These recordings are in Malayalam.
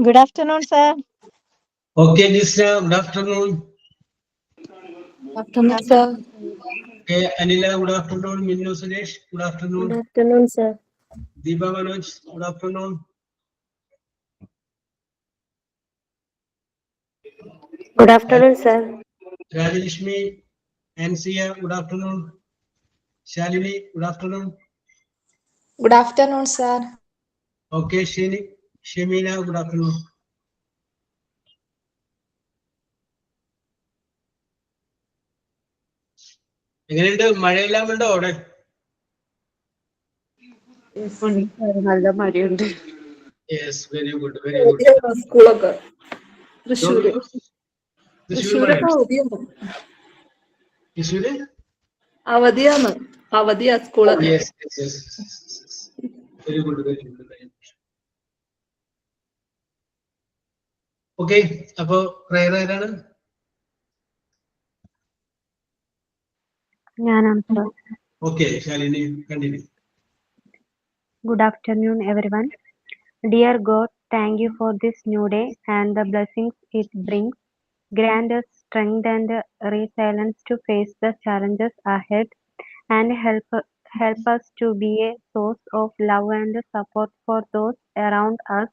Good afternoon, sir. Okay, Nisra, good afternoon. Afternoon, sir. Okay, Anila, good afternoon. Minnu Suresh, good afternoon. Good afternoon, sir. Deepa Manoj, good afternoon. Good afternoon, sir. Rajlishmi, Ansia, good afternoon. Shalini, good afternoon. Good afternoon, sir. Okay, Shemina, good afternoon. എങ്ങനെയുണ്ട്? മഴയെല്ലാം ഉണ്ടോ അവിടെ? നല്ല മഴയുണ്ട്. Yes, very good, very good. സ്കൂളൊക്കെ തൃശ്ശൂര് തൃശ്ശൂരൊക്കെ അവധിയാണ്. തൃശ്ശൂര് അവധിയാണ്. അവധിയാ school. Yes, yes, yes. Very good, very good, very good. Okay, അപ്പോ prayer ആരാണ്? ഞാനാണ് sir. Okay, Shalini, continue. Good afternoon, everyone. Dear God, thank you for this new day and the blessings it brings. Grant us strength and resilience to face the challenges ahead and help us to be a source of love and support for those around us.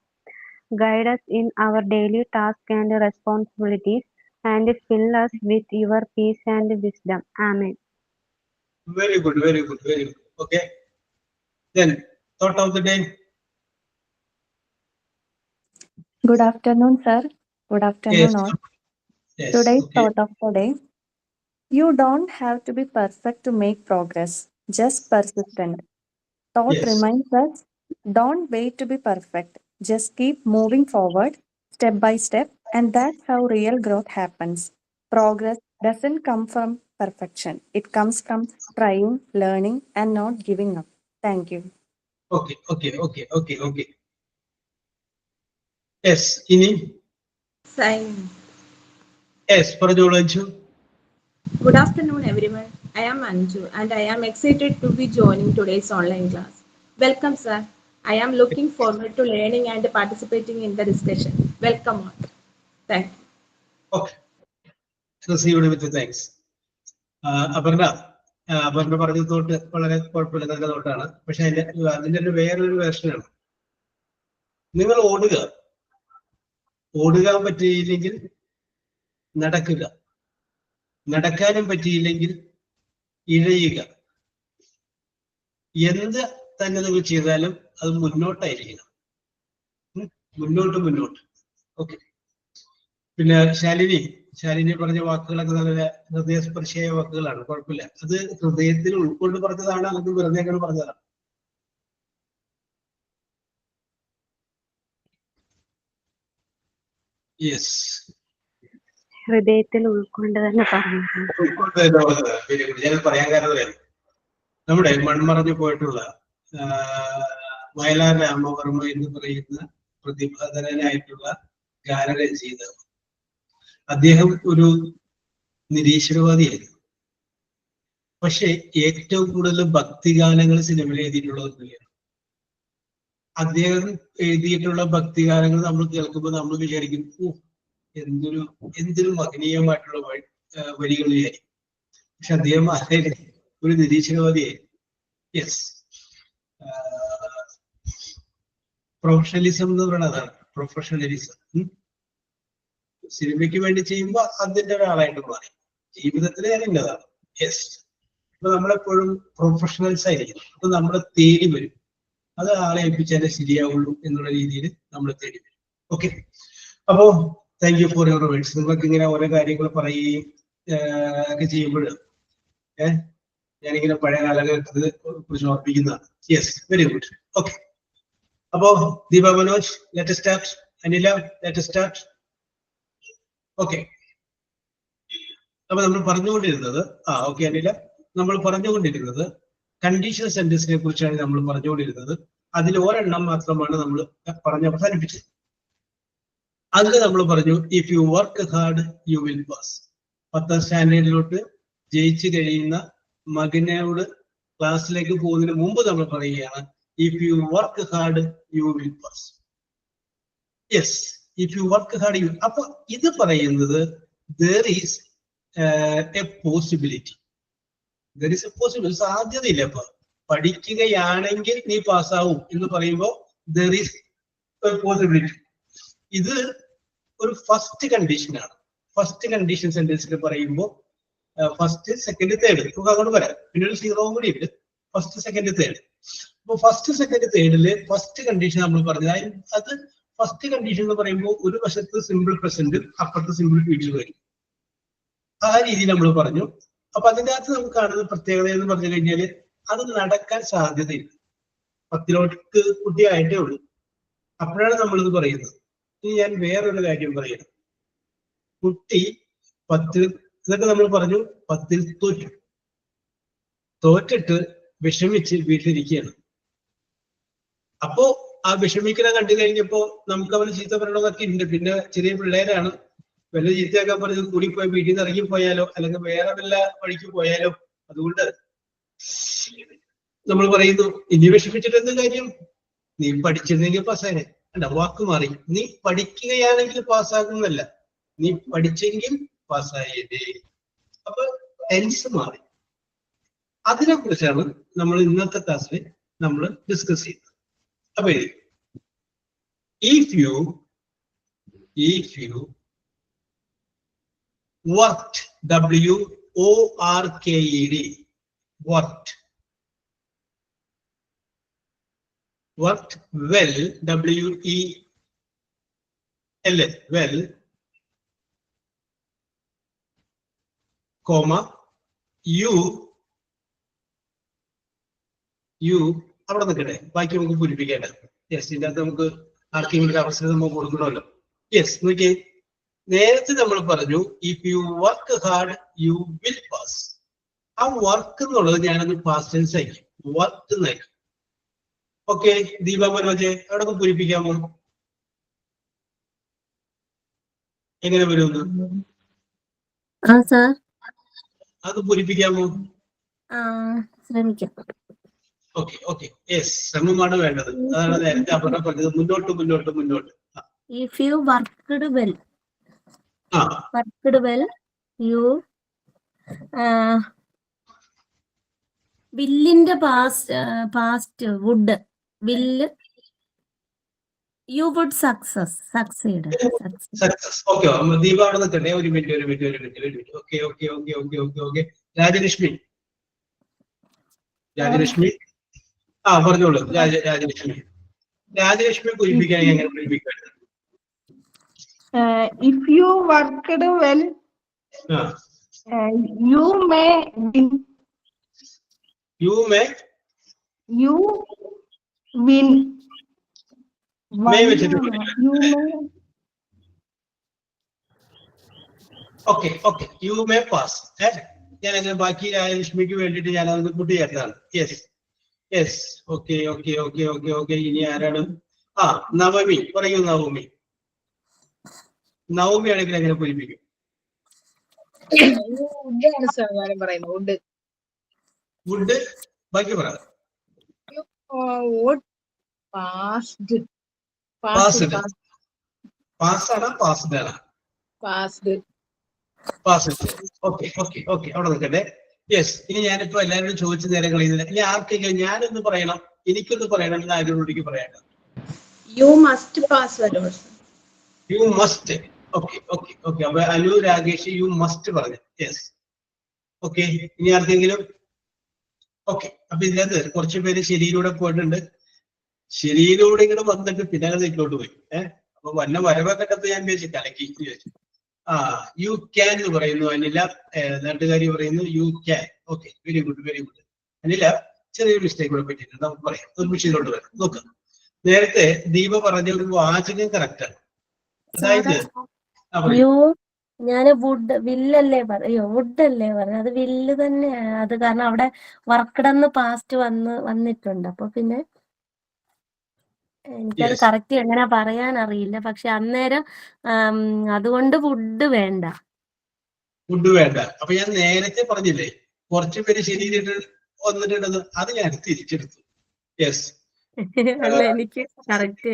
Guide us in our daily tasks and responsibilities and fill us with your peace and wisdom. Amen. Very good, very good, very good. Okay. Then, thought of the day. Good afternoon, sir. Good afternoon, Yes. all. Yes. Today's Okay. thought of the day. You don't have to be perfect to make progress, just persistent. Thought Yes. reminds us, don't wait to be perfect. Just keep moving forward, step by step, and that's how real growth happens. Progress doesn't come from perfection. It comes from trying, learning, and not giving up. Thank you. Okay, okay, okay, okay, okay. Yes, Ini. Sign. Yes, പറഞ്ഞോളൂ Anju. Good afternoon, everyone. I am Anju and I am excited to be joining today's online class. Welcome, sir. I am looking forward to learning and participating in the discussion. Welcome all. Thank you. Okay. Received with thanks. Aparna പറഞ്ഞ തോട്ട് വളരെ കുഴപ്പമില്ല, നല്ല തോട്ടാണ്. പക്ഷെ അതിന്റെ ഒരു വേറൊരു വേർഷനാണ്. നിങ്ങൾ ഓടുക പറ്റിയില്ലെങ്കിൽ നടക്കുക, നടക്കാനും പറ്റിയില്ലെങ്കിൽ ഇഴയുക. എന്ത് തന്നെ നിങ്ങൾ ചെയ്താലും അത് മുന്നോട്ടായിരിക്കണം. മുന്നോട്ട്. ഓക്കെ. പിന്നെ ശാലിനി പറഞ്ഞ വാക്കുകളൊക്കെ നല്ല ഹൃദയസ്പർശിയായ വാക്കുകളാണ്. കുഴപ്പമില്ല. അത് ഹൃദയത്തിൽ ഉൾക്കൊണ്ട് പറഞ്ഞതാണ്, അല്ലെങ്കിൽ വെറുതെ അങ്ങനെ പറഞ്ഞതാണ്? യെസ്, ഹൃദയത്തിൽ ഉൾക്കൊണ്ട് തന്നെ പറഞ്ഞു. ഞാൻ പറയാൻ കാരണം നമ്മുടെ മൺമറഞ്ഞു പോയിട്ടുള്ള വയലാർ രാമവർമ്മ എന്ന് പറയുന്ന പ്രതിഭാധനനായിട്ടുള്ള ഗാനരചയിതാവ്. അദ്ദേഹം ഒരു നിരീശ്വരവാദിയായിരുന്നു. പക്ഷെ ഏറ്റവും കൂടുതൽ ഭക്തിഗാനങ്ങൾ സിനിമയിൽ എഴുതിയിട്ടുള്ളത് അദ്ദേഹം എഴുതിയിട്ടുള്ള ഭക്തിഗാനങ്ങൾ നമ്മൾ കേൾക്കുമ്പോൾ നമ്മൾ വിചാരിക്കും, എന്തൊരു മഹനീയമായിട്ടുള്ള വരികൾ വിചാരിക്കും. പക്ഷെ അദ്ദേഹം ഒരു നിരീശ്വരവാദിയായിരുന്നു. യെസ്, പ്രൊഫഷണലിസം എന്ന് പറയുന്നത് അതാണ്. പ്രൊഫഷണലിസം സിനിമയ്ക്ക് വേണ്ടി ചെയ്യുമ്പോൾ അതിന്റെ ഒരാളായിട്ട് മാറി. ജീവിതത്തിൽ ഇന്നതാണ്. യെസ്, അപ്പൊ നമ്മളെപ്പോഴും പ്രൊഫഷണൽസ് ആയിരിക്കും. അപ്പൊ നമ്മളെ തേടി വരും, അത് ആളെ ഏൽപ്പിച്ചാലേ ശരിയാവുള്ളൂ എന്നുള്ള രീതിയിൽ നമ്മളെ തേടി വരും. ഓക്കെ. അപ്പോ thank you for your words. നിങ്ങൾക്ക് ഇങ്ങനെ ഓരോ കാര്യങ്ങൾ പറയുകയും ഒക്കെ ചെയ്യുമ്പോൾ ഞാനിങ്ങനെ പഴയ കാലഘട്ടത്തെ കുറിച്ച് ഓർപ്പിക്കുന്നതാണ്. Yes, very good. ഓക്കെ. അപ്പോ Deepa Manoj, let start. Anila, let start. Okay. അപ്പൊ നമ്മൾ പറഞ്ഞുകൊണ്ടിരുന്നത് ഓക്കെ അനില, നമ്മൾ പറഞ്ഞുകൊണ്ടിരുന്നത് കണ്ടീഷണൽ സെന്റൻസിനെ കുറിച്ചാണ് നമ്മൾ പറഞ്ഞുകൊണ്ടിരുന്നത്. അതിൽ ഒരെണ്ണം മാത്രമാണ് നമ്മൾ പറഞ്ഞ് അവസാനിപ്പിച്ചത്. അതിൽ നമ്മൾ പറഞ്ഞു if you work hard you will pass. 10ാം സ്റ്റാൻഡേർഡിലോട്ട് ജയിച്ചു കഴിയുന്ന മകനോട് ക്ലാസ്സിലേക്ക് പോകുന്നതിന് മുമ്പ് നമ്മൾ പറയുകയാണ് if you work hard you will pass. Yes, if you work hard U. അപ്പൊ ഇത് പറയുന്നത് there is a possibility. There is a possibility. സാധ്യതയില്ല. അപ്പൊ പഠിക്കുകയാണെങ്കിൽ നീ പാസ്സാവും എന്ന് പറയുമ്പോൾ there is a possibility. ഇത് ഒരു ഫസ്റ്റ് കണ്ടീഷനാണ്. ഫസ്റ്റ് കണ്ടീഷൻ സെന്റൻസിൽ പറയുമ്പോൾ ഫസ്റ്റ് സെക്കൻഡ് തേർഡ് നമുക്ക് അങ്ങോട്ട് വരാം. പിന്നെ ഒരു 0 കൂടി ഉണ്ട്. First second third. അപ്പൊ ഫസ്റ്റ് സെക്കൻഡ് തേർഡില് ഫസ്റ്റ് കണ്ടീഷൻ നമ്മൾ പറഞ്ഞത് അത് ഫസ്റ്റ് കണ്ടീഷൻ എന്ന് പറയുമ്പോൾ ഒരു വശത്ത് സിമ്പിൾ പ്രസന്റ് അപ്പുറത്ത് സിമ്പിൾ ഫ്യൂച്ചർ വരും. ആ രീതിയിൽ നമ്മൾ പറഞ്ഞു. അപ്പൊ അതിൻ്റെ അകത്ത് നമുക്ക് കാണുന്ന പ്രത്യേകത എന്ന് പറഞ്ഞു കഴിഞ്ഞാല് അത് നടക്കാൻ സാധ്യതയില്ല. 10ലോട്ട് കുട്ടിയായിട്ടേ ഉള്ളൂ. അപ്പോഴാണ് നമ്മളിത് പറയുന്നത്. ഇനി ഞാൻ വേറൊരു കാര്യം പറയണം. കുട്ടി 10 ഇതൊക്കെ നമ്മൾ പറഞ്ഞു 10ൽ തോറ്റിട്ട് വിഷമിച്ച് വീട്ടിലിരിക്കുകയാണ്. അപ്പോ ആ വിഷമിക്കണ കണ്ടു കഴിഞ്ഞപ്പോ നമുക്ക് അവന് ചീത്ത പറയണതൊക്കെ ഉണ്ട്. പിന്നെ ചെറിയ പിള്ളേരാണ്, വല്ല ചീത്തയൊക്കെ പറഞ്ഞത് കൂടിപ്പോയി വീട്ടിൽ നിന്ന് ഇറങ്ങിപ്പോയാലോ അല്ലെങ്കിൽ വേറെ വല്ല വഴിക്ക് പോയാലോ. അതുകൊണ്ട് നമ്മൾ പറയുന്നു ഇനി വിഷമിച്ചിട്ട് എന്ത് കാര്യം, നീ പഠിച്ചിരുന്നെങ്കിൽ പാസ്സായനെ. അല്ല, വാക്ക് മാറി. നീ പഠിക്കുകയാണെങ്കിൽ പാസ്സാകുന്നല്ല, നീ പഠിച്ചെങ്കിൽ പാസ്സായേ. അപ്പൊ ടെൻസ് മാറി. അതിനെ കുറിച്ചാണ് നമ്മൾ ഇന്നത്തെ ക്ലാസ്സിൽ നമ്മൾ ഡിസ്കസ് ചെയ്യുന്നത്. അപ്പൊ if you worked, WORKED, worked well, WELL, well, comma, you അവിടെ നിൽക്കട്ടെ, ബാക്കി നമുക്ക് പൂരിപ്പിക്കേണ്ട. യെസ്, ഇതിൻ്റെ അകത്ത് നമുക്ക് ആർക്കെങ്കിലും ഒരു അവസരം നമുക്ക് കൊടുക്കണമല്ലോ. യെസ്, നോക്കിയേ, നേരത്തെ നമ്മൾ പറഞ്ഞു if you work hard you will pass. ആ വർക്ക് എന്നുള്ളത് ഞാനത് പാസ്റ്റ് ടെൻസ് ആയിരിക്കും, വർക്ക് എന്നായിരിക്കും. ഓക്കെ, ദീപ മനോജെ അവിടെ ഒന്ന് പൂരിപ്പിക്കാമോ? എങ്ങനെ വരുമെന്ന് അത് പൂരിപ്പിക്കാമോ? ശ്രമിക്കാം. ഓക്കെ ഓക്കെ, യെസ്, ശ്രമമാണ് വേണ്ടത്. അതാണ് നേരത്തെ അവിടെ പറഞ്ഞത്. മുന്നോട്ട്. If you worked well, you വില്ലിന്റെ past wood, will, you would succeed. Okay, Deepa അവിടെ നിൽക്കട്ടെ. ഒരു മിനിറ്റ്. ഓക്കെ. രാജലക്ഷ്മി പറഞ്ഞോളൂ. രാജലക്ഷ്മി പൂരിപ്പിക്കാൻ എങ്ങനെ പൂരിപ്പിക്കാൻ? If you worked well, you may win. You win. May വെച്ചിട്ട് ഓക്കെ. You may pass. ഞാൻ അങ്ങനെ ബാക്കി രാജലക്ഷ്മിക്ക് വേണ്ടിയിട്ട് ഞാൻ അത് കൂട്ടി ചേർത്തതാണ്. യെസ്. ഓക്കെ. ഇനി ആരാണ്? നവമി പറയൂ. നവമി ആണെങ്കിൽ എങ്ങനെ പൂരിപ്പിക്കും? വുഡ് ബാക്കി പറ. ഓക്കെ. അവിടെ നിൽക്കട്ടെ. യെസ്, ഇനി ഞാനിപ്പോ എല്ലാവരോടും ചോദിച്ച നേരം കളയുന്നില്ല. ഇനി ആർക്കെങ്കിലും ഞാനൊന്ന് പറയണം, എനിക്കൊന്ന് പറയണം എന്ന് ആരോടേക്ക് പറയാം? You must pass well also. You must. Okay. അപ്പൊ അനു രാകേഷ് യു മസ്റ്റ് പറഞ്ഞു. യെസ്. ഓക്കെ, ഇനി ആർക്കെങ്കിലും? ഓക്കെ, അപ്പൊ ഇതിനകത്ത് കുറച്ച് പേര് ശരിയിലൂടെ പോയിട്ടുണ്ട്. ശരിയിലൂടെ ഇങ്ങനെ വന്നിട്ട് പിന്നെ ഇതിലോട്ട് പോയി. അപ്പൊ വല്ല വരവൊക്കെ ഞാൻ വിചാരിച്ചു കലക്കി വിചാരിച്ചു. യു ക്യാൻ എന്ന് പറയുന്നു അനില. നാട്ടുകാരി പറയുന്നു you can. Okay, very good. Anila, ചെറിയൊരു മിസ്റ്റേക്ക് കൂടെ പറ്റിയിട്ടുണ്ട്, നമുക്ക് പറയാം. ഒരു മിഷീനിലോട്ട് വരാം. നോക്കാം. നേരത്തെ ദീപ പറഞ്ഞ ഒരു വാചകം കറക്റ്റാണ്. അതായത് ഞാന് വില്ലല്ലേ പറയോ വുഡല്ലേ പറഞ്ഞു. അത് വില്ല് തന്നെയാണ്. അത് കാരണം അവിടെ വർക്കടെന്ന് പാസ്റ്റ് വന്നിട്ടുണ്ട്. അപ്പൊ പിന്നെ എനിക്കത് യെസ്, കറക്റ്റ് എങ്ങനെ പറയാൻ അറിയില്ല. പക്ഷെ അന്നേരം അതുകൊണ്ട് വുഡ് വേണ്ട. ഫുഡ് വേണ്ട. അപ്പൊ ഞാൻ നേരത്തെ പറഞ്ഞില്ലേ കുറച്ചു പേര് ശരിയിട്ട് വന്നിട്ടുണ്ടെന്ന്, അത് ഞാൻ തിരിച്ചെടുത്തു. യെസ്, അല്ല എനിക്ക് കറക്റ്റ്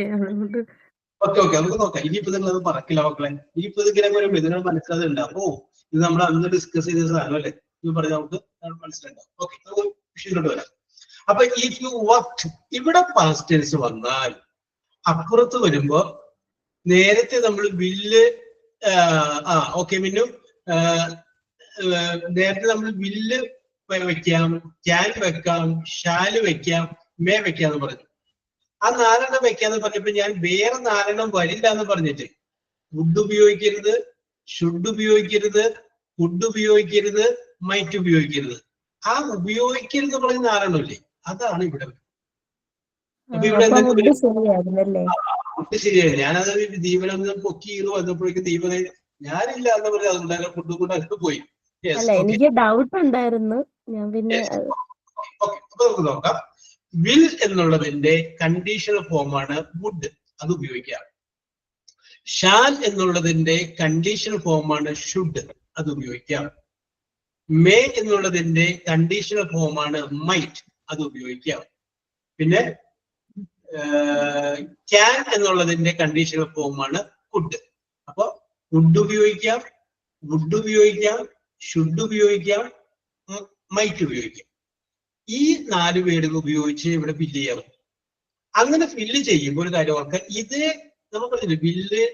ഓക്കെ ഓക്കെ, നമുക്ക് നോക്കാം. ഇനിയിപ്പോ നിങ്ങൾ അത് പറക്കില്ല മക്കളെ. ഇനിയിപ്പോ ഇതിങ്ങനെ വരുമ്പോ ഇതിനോട് മനസ്സിലാകുന്നുണ്ട്. അപ്പോ ഇത് നമ്മൾ അന്ന് ഡിസ്കസ് ചെയ്ത സാധനം അല്ലേ, ഇത് പറഞ്ഞാൽ നമുക്ക് മനസ്സിലുണ്ടാവും. ഓക്കെ, നമുക്ക് വിഷയത്തിലോട്ട് വരാം. അപ്പൊ ഇഫ് യു വർക്ക്, ഇവിടെ പാസ്റ്റ് ടെൻസ് വന്നാൽ അപ്പുറത്ത് വരുമ്പോ നേരത്തെ നമ്മൾ വില്ല് ഓക്കെ മിന്നു, നേരത്തെ നമ്മൾ വില്ല് വെക്കാം, ക്യാൻ വെക്കാം, ഷാല് വെക്കാം, മേ വെക്കാന്ന് പറഞ്ഞു. ആ 4 വെക്കാന്ന് പറഞ്ഞപ്പോ ഞാൻ വേറെ 4 വരില്ല എന്ന് പറഞ്ഞിട്ട് വുഡ് ഉപയോഗിക്കരുത്, ഷുഡ് ഉപയോഗിക്കരുത്, വുഡ് ഉപയോഗിക്കരുത്, മൈറ്റ് ഉപയോഗിക്കരുത്. ആ ഉപയോഗിക്കരുത് പറഞ്ഞ 4 ഇല്ലേ, അതാണ് ഇവിടെ. അപ്പൊ ഇവിടെ വുഡ് ശരിയായിരുന്നല്ലേ? വുഡ് ശരിയായി. ഞാനത് ദീപനൊന്ന് പൊക്കി വന്നപ്പോഴേക്കും ദീപന ഞാനില്ല എന്ന് പറഞ്ഞാൽ അതുകൊണ്ടാണ് ഫുഡ് കൊണ്ട് അടുത്ത് പോയി. അല്ല, എനിക്ക് ഡൗട്ട് ഉണ്ടായിരുന്നു. ഞാൻ പിന്നെ അപ്പൊ നമുക്ക് നോക്കാം. വിൽ എന്നുള്ളതിന്റെ കണ്ടീഷണൽ ഫോമാണ് വുഡ്, അത് ഉപയോഗിക്കാം. ഷാൽ എന്നുള്ളതിന്റെ കണ്ടീഷണൽ ഫോമാണ് ഷുഡ്, അത് ഉപയോഗിക്കാം. മേ എന്നുള്ളതിന്റെ കണ്ടീഷണൽ ഫോമാണ് മൈറ്റ്, അത് ഉപയോഗിക്കാം. പിന്നെ ക്യാൻ എന്നുള്ളതിന്റെ കണ്ടീഷണൽ ഫോമാണ് കുഡ്. അപ്പൊ കുഡ് ഉപയോഗിക്കാം, വുഡ് ഉപയോഗിക്കാം, ഷുഡ് ഉപയോഗിക്കാം, മൈറ്റ് ഉപയോഗിക്കാം. ഈ 4 വേർഡുകൾ ഉപയോഗിച്ച് ഇവിടെ ഫില്ല് ചെയ്യാം. അങ്ങനെ ഫില്ല് ചെയ്യുമ്പോൾ ഒരു കാര്യം ഓർക്കുക, ഇത് നമ്മൾ പറഞ്ഞില്ലേ വില്ല്,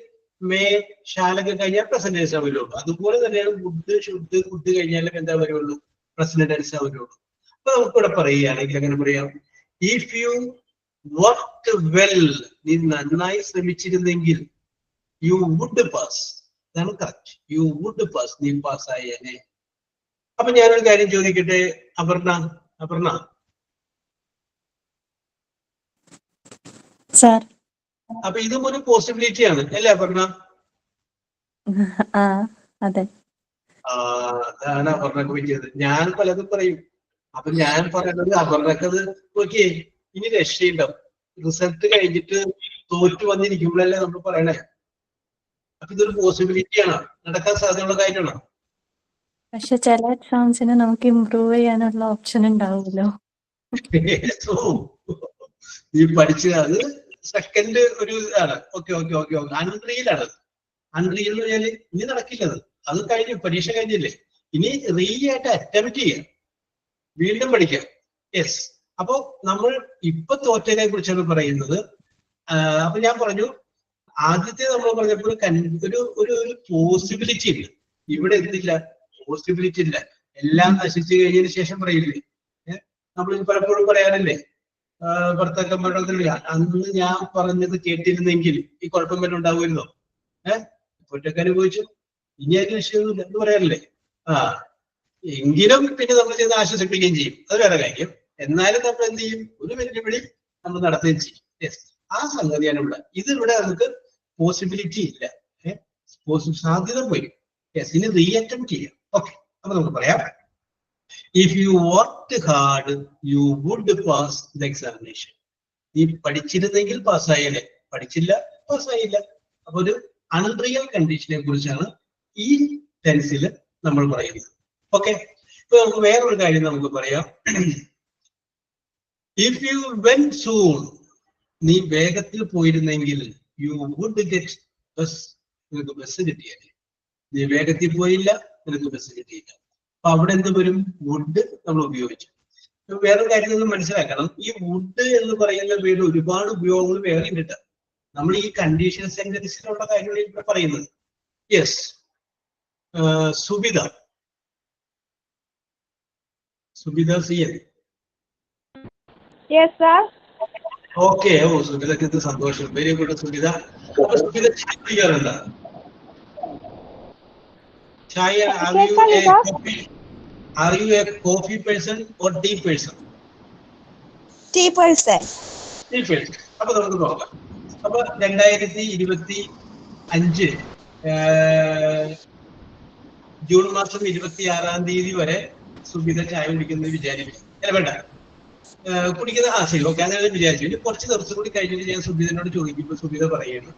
മേ, ഷാലൊക്കെ കഴിഞ്ഞാൽ പ്രസന്റ് ടെൻസ് വരുള്ളൂ. അതുപോലെ തന്നെയാണ് വുഡ്, ഷുഡ്, കുഡ് കഴിഞ്ഞാലും എന്താ വരുള്ളൂ, പ്രസന്റ് ടെൻസ് വരുള്ളൂ. അപ്പൊ നമുക്ക് ഇവിടെ പറയുകയാണെങ്കിൽ എങ്ങനെ പറയാം, ഇഫ് യു വർക്ക് വെൽ, നീ നന്നായി ശ്രമിച്ചിരുന്നെങ്കിൽ, യു വുഡ് പാസ്. അതാണ് കറക്റ്റ്. യു വുഡ് പാസ്, നീ പാസ്സായേനെ. അപ്പൊ ഞാനൊരു കാര്യം ചോദിക്കട്ടെ, അപർണ സാർ. അപ്പൊ ഇതും ഒരു പോസിബിലിറ്റി ആണ് അല്ലേ അപർണ? അതെ. അതാണ് അപർണക്ക് പറ്റിയത്. ഞാൻ പലതും പറയും. അപ്പൊ ഞാൻ പറയുന്നത് അപർണക്കത് നോക്കിയേ, ഇനി രക്ഷയുണ്ടാവും. റിസൾട്ട് കഴിഞ്ഞിട്ട് തോറ്റു വന്നിരിക്കുമ്പോഴല്ലേ നമ്മൾ പറയണേ. അപ്പൊ ഇതൊരു പോസിബിലിറ്റിയാണ്, നടക്കാൻ സാധ്യതയുള്ള കാര്യമാണ്. പക്ഷെ ചില എക്സാംസിന് നമുക്ക് ഇമ്പ്രൂവ് ചെയ്യാനുള്ള ഓപ്ഷൻ ഉണ്ടാവുമല്ലോ. ഈ പഠിച്ച അത് സെക്കൻഡ് ഒരു ഇതാണ്. ഓക്കെ ഓക്കെ ഓക്കെ ഓക്കെ, അൺറിയലാണ്. അൺറിയൽ എന്ന് പറഞ്ഞാല് ഇനി നടക്കില്ലത്. അത് കഴിഞ്ഞു, പരീക്ഷ കഴിഞ്ഞില്ലേ, ഇനി ആയിട്ട് അറ്റംപ്റ്റ് ചെയ്യാം, വീണ്ടും പഠിക്കാം. യെസ്. അപ്പോ നമ്മൾ ഇപ്പൊ തോറ്റതിനെ കുറിച്ചാണ് പറയുന്നത്. അപ്പൊ ഞാൻ പറഞ്ഞു, ആദ്യത്തെ നമ്മൾ പറഞ്ഞപ്പോൾ ഒരു പോസിബിലിറ്റി ഉണ്ട്. ഇവിടെ എന്തില്ല, പോസിബിലിറ്റി ഇല്ല. എല്ലാം നശിച്ചു കഴിഞ്ഞതിന് ശേഷം പറയില്ലേ, നമ്മൾ പലപ്പോഴും പറയാറില്ലേ, ഭർത്താക്കന്മാരുടെ അന്ന് ഞാൻ പറഞ്ഞത് കേട്ടിരുന്നെങ്കിൽ ഈ കുഴപ്പം വല്ല ഉണ്ടാവുമല്ലോ, ഒറ്റക്ക് അനുഭവിച്ചു, ഇനി അതിന് വിഷയമൊന്നുമില്ല എന്ന് പറയാറില്ലേ. എങ്കിലും പിന്നെ നമ്മൾ ചെയ്ത് ആശ്വസിപ്പിക്കുകയും ചെയ്യും, അത് വേറെ കാര്യം. എന്നാലും നമ്മൾ എന്ത് ചെയ്യും, ഒരു വെല്ലുവിളി നമ്മൾ നടത്തുകയും ചെയ്യും. യെസ്, ആ സംഗതിയാണ് ഇവിടെ. ഇതിവിടെ നമുക്ക് പോസിബിലിറ്റി ഇല്ല, സാധ്യത പോയി. യെസ്, ഇനി റീഅറ്റംപ്റ്റ് ചെയ്യാം. ഓക്കെ, അപ്പൊ നമുക്ക് പറയാം, if you work hard you would pass the examination. നീ പഠിച്ചിരുന്നെങ്കിൽ പാസ്സായല്ലേ, പഠിച്ചില്ല പാസ്സായില്ല. അപ്പൊ ഒരു അൺറിയൽ കണ്ടീഷനെ കുറിച്ചാണ് ഈ ടെൻസിൽ നമ്മൾ പറയുന്നത്. ഓക്കെ, ഇപ്പൊ നമുക്ക് വേറൊരു കാര്യം നമുക്ക് പറയാം. ഇഫ് യു വെന്റ് സൂൺ, നീ വേഗത്തിൽ പോയിരുന്നെങ്കിൽ യു വുഡ് ഗെറ്റ് ബസ്, നിനക്ക് ബസ് കിട്ടിയല്ലേ. നീ വേഗത്തിൽ പോയില്ല, നിനക്ക് ബസ് കിട്ടിയില്ല. അപ്പൊ അവിടെ എന്ത് വരും, വുഡ് നമ്മൾ ഉപയോഗിച്ചു. വേറൊരു കാര്യം നിങ്ങൾ മനസ്സിലാക്കണം, ഈ വുഡ് എന്ന് പറയുന്ന പേര് ഒരുപാട് ഉപയോഗങ്ങൾ വേറെ ഉണ്ട്. നമ്മൾ ഈ കണ്ടീഷൻ സെന്റൻസിലുള്ള കാര്യങ്ങൾ ഇവിടെ പറയുന്നത്. യെസ്, സുബിത സിയൻ. Yes sir. ഓക്കെ, ഓ സുബിതക്ക് ഇത് സന്തോഷം, വെരി ഗുഡ് സുബിത. അപ്പൊ സുബിത ചായ കുടിക്കാറുണ്ടോ? ചായ, are you a coffee person or tea person? tea person. tea person. അപ്പൊ നമുക്ക് നോക്കാം. അപ്പൊ 2025 ജൂൺ മാസം 26 വരെ സുബിത ചായ കുടിക്കുന്നത് വിചാരിക്കും. അല്ല വേണ്ട, കുടിക്കുന്ന ശരി ഓക്കെ, അങ്ങനെ വിചാരിച്ചു. ഇനി കുറച്ച് ദിവസം കൂടി കഴിഞ്ഞിട്ട് ഞാൻ സുബിതനോട് ചോദിക്കുമ്പോൾ സുബിത പറയുന്നു,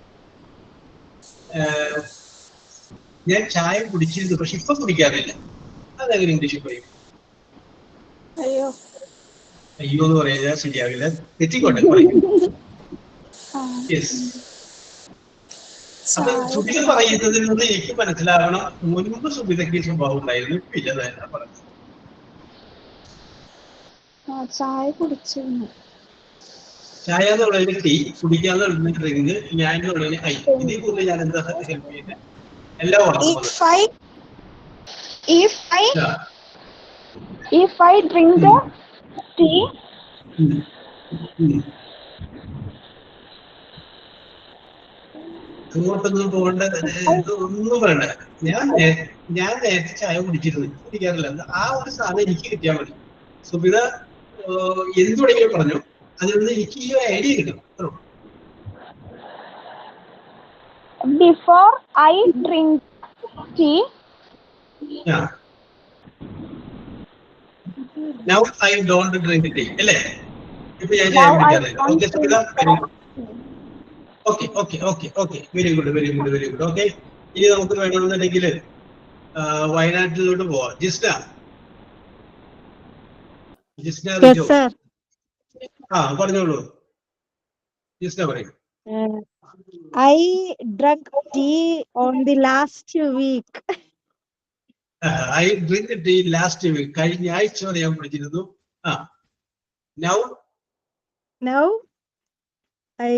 ഞാൻ ചായ കുടിച്ചിരുന്നു പക്ഷെ ഇപ്പൊ കുടിക്കാറില്ല. അതെങ്ങനെ ഇംഗ്ലീഷിൽ പറയും? അയ്യോ അയ്യോ എന്ന് പറയാൻ ശരിയാവില്ല, തെറ്റിക്കോട്ടെ പറയും. യെസ്. അപ്പൊ സുബിത പറയുന്നതിൽ നിന്ന് എനിക്ക് മനസ്സിലാവണം, മുൻപ് സുബിതയ്ക്ക് സ്വഭാവം ഉണ്ടായിരുന്നു, ഇപ്പൊ ഇല്ലതല്ല പറഞ്ഞത്. ചായ കുടിച്ചിരുന്നു. ചായ എന്നുള്ളതിന് ടീ, കുടിക്കാന്നുള്ളതിന് ഡ്രിങ്ക്, ഞാൻ എന്നുള്ളതിന് ഐ. ഇതിൽ കൂടുതൽ ഞാൻ എന്താ ഹെൽപ്പ് ചെയ്യുന്നത്? എല്ലാം If I drink the tea, അങ്ങോട്ടൊന്നും പോകേണ്ട, ഒന്നും വേണ്ട. ഞാൻ നേരത്തെ ചായ കുടിക്കാറില്ല. ആ ഒരു സാധനം എനിക്ക് കിട്ടിയാൽ മതി. സുബിത എന്തുടെങ്കിലും പറഞ്ഞു, അതിൽ നിന്ന് എനിക്ക് ഈ ഐഡിയ കിട്ടും. before I drink tea, Now I don't drink tea. അല്ലേ? ഇപ്പൊ ഞാൻ ചായ കുടിക്കാറില്ല. Okay Subitha, okay very good. Okay, ഇനി നമുക്ക് വേണമെന്നുണ്ടെങ്കിൽ വയനാട്ടിലോട്ട് പോവാം. ജിസ്ന പറഞ്ഞോളൂ. ജിസ്ന പറയും. I drank tea on the last week. I drink tea last week. കഴിഞ്ഞ ആഴ്ച വരെ ഞാൻ കുടിച്ചിരുന്നു. Now I